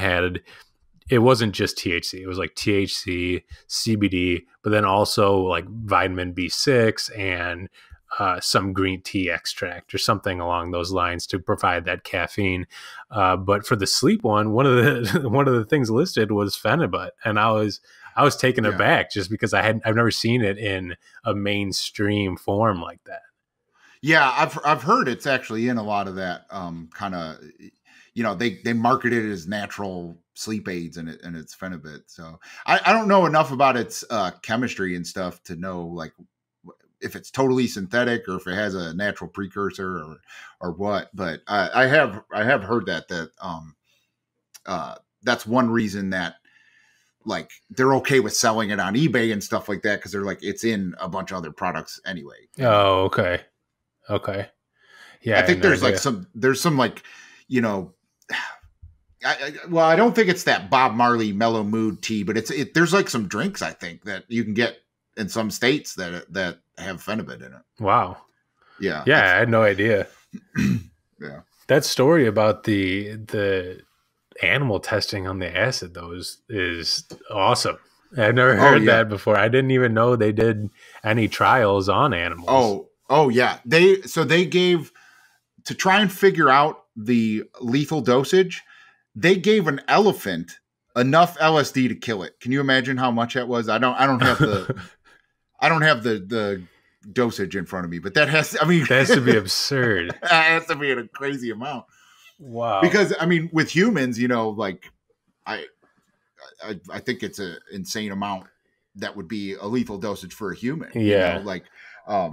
it wasn't just THC. It was like THC, CBD, but then also like vitamin B6 and some green tea extract or something along those lines to provide that caffeine. But for the sleep one, one of the things listed was phenibut, and I was taken aback just because I've never seen it in a mainstream form like that. Yeah, I've heard it's actually in a lot of that kind of, they market it as natural sleep aids, and it's phenibut. So I don't know enough about its chemistry and stuff to know, like, if it's totally synthetic or if it has a natural precursor or what. But I have heard that that's one reason that, like, they're okay with selling it on eBay and stuff like that, because they're like, it's in a bunch of other products anyway. Oh, okay. Yeah, I think there's some like, well, I don't think it's that Bob Marley Mellow Mood tea, but there's like some drinks, I think, that you can get in some states that have phenibut in it. Wow. Yeah. Yeah, I had no idea. Yeah. That story about the animal testing on the acid though is awesome. I've never heard that before. I didn't even know they did any trials on animals. Oh yeah. They gave, to try and figure out the lethal dosage, they gave an elephant enough LSD to kill it. Can you imagine how much that was? I don't have the dosage in front of me, but that has to be absurd. That has to be a crazy amount. Wow. Because with humans, like I think it's an insane amount that would be a lethal dosage for a human. Yeah. I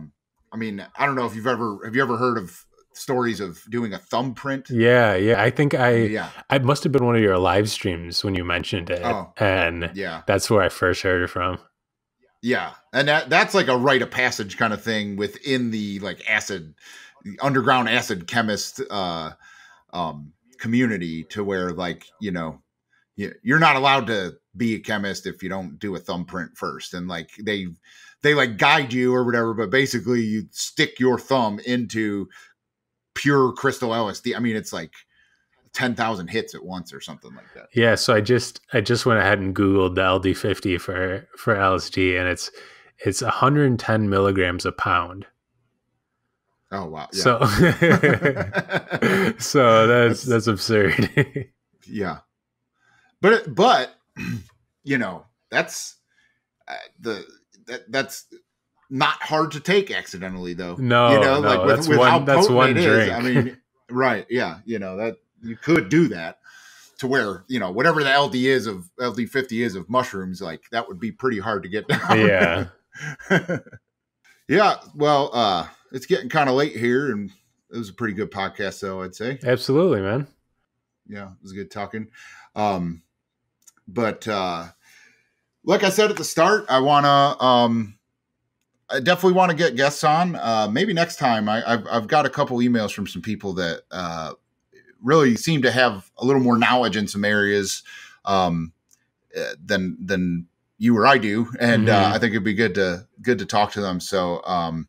don't know if have you ever heard of stories of doing a thumbprint? Yeah. I think I must have been one of your live streams when you mentioned it. And that's where I first heard it from. Yeah. And that's like a rite of passage kind of thing within the underground acid chemist community, to where you're not allowed to be a chemist if you don't do a thumbprint first. And they guide you or whatever, but basically you stick your thumb into pure crystal LSD. It's like 10,000 hits at once or something like that. Yeah. So I just went ahead and Googled the LD50 for LSD, and it's 110 milligrams a pound. Oh, wow. Yeah. So that's absurd. Yeah. But that's that's not hard to take accidentally, though. No, that's one drink. Right. Yeah. That you could do that to where, whatever the LD50 is of mushrooms, that would be pretty hard to get down. Yeah. Yeah. Well, it's getting kind of late here, and it was a pretty good podcast, though, I'd say. Absolutely, man. Yeah, it was good talking. But like I said at the start, I definitely want to get guests on. Maybe next time. I've got a couple emails from some people that really seem to have a little more knowledge in some areas than you or I do, and I think it'd be good to talk to them. So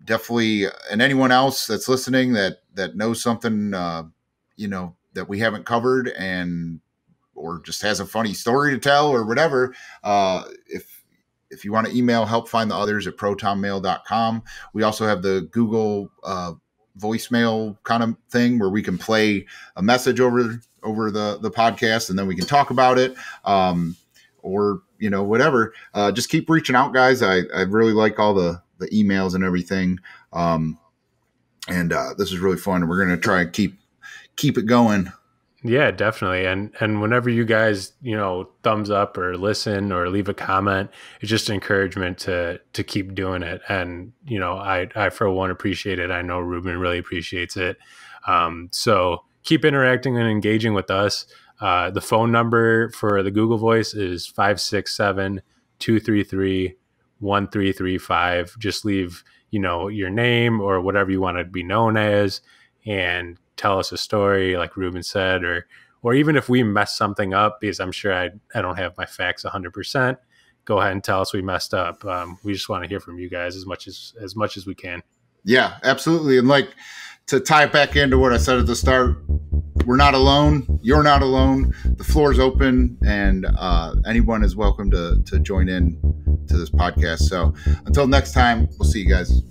definitely, and anyone else that's listening that knows something that we haven't covered, or just has a funny story to tell or whatever, if you want to email helpfindtheothers@protonmail.com. We also have the Google voicemail kind of thing where we can play a message over the podcast, and then we can talk about it, or whatever. Just keep reaching out, guys. I really like all the emails and everything, and this is really fun, and we're going to try and keep it going. Yeah, definitely. And whenever you guys, thumbs up or listen or leave a comment, it's just encouragement to keep doing it. And, I for one appreciate it. I know Ruben really appreciates it. So keep interacting and engaging with us. The phone number for the Google Voice is 567-233-1335. Just leave, your name or whatever you want to be known as, and tell us a story like Ruben said, or even if we mess something up, because I'm sure I don't have my facts 100%, go ahead and tell us we messed up. We just want to hear from you guys as much as we can. Yeah, absolutely. And to tie it back into what I said at the start, we're not alone. You're not alone. The floor is open, and anyone is welcome to join in to this podcast. So until next time, we'll see you guys.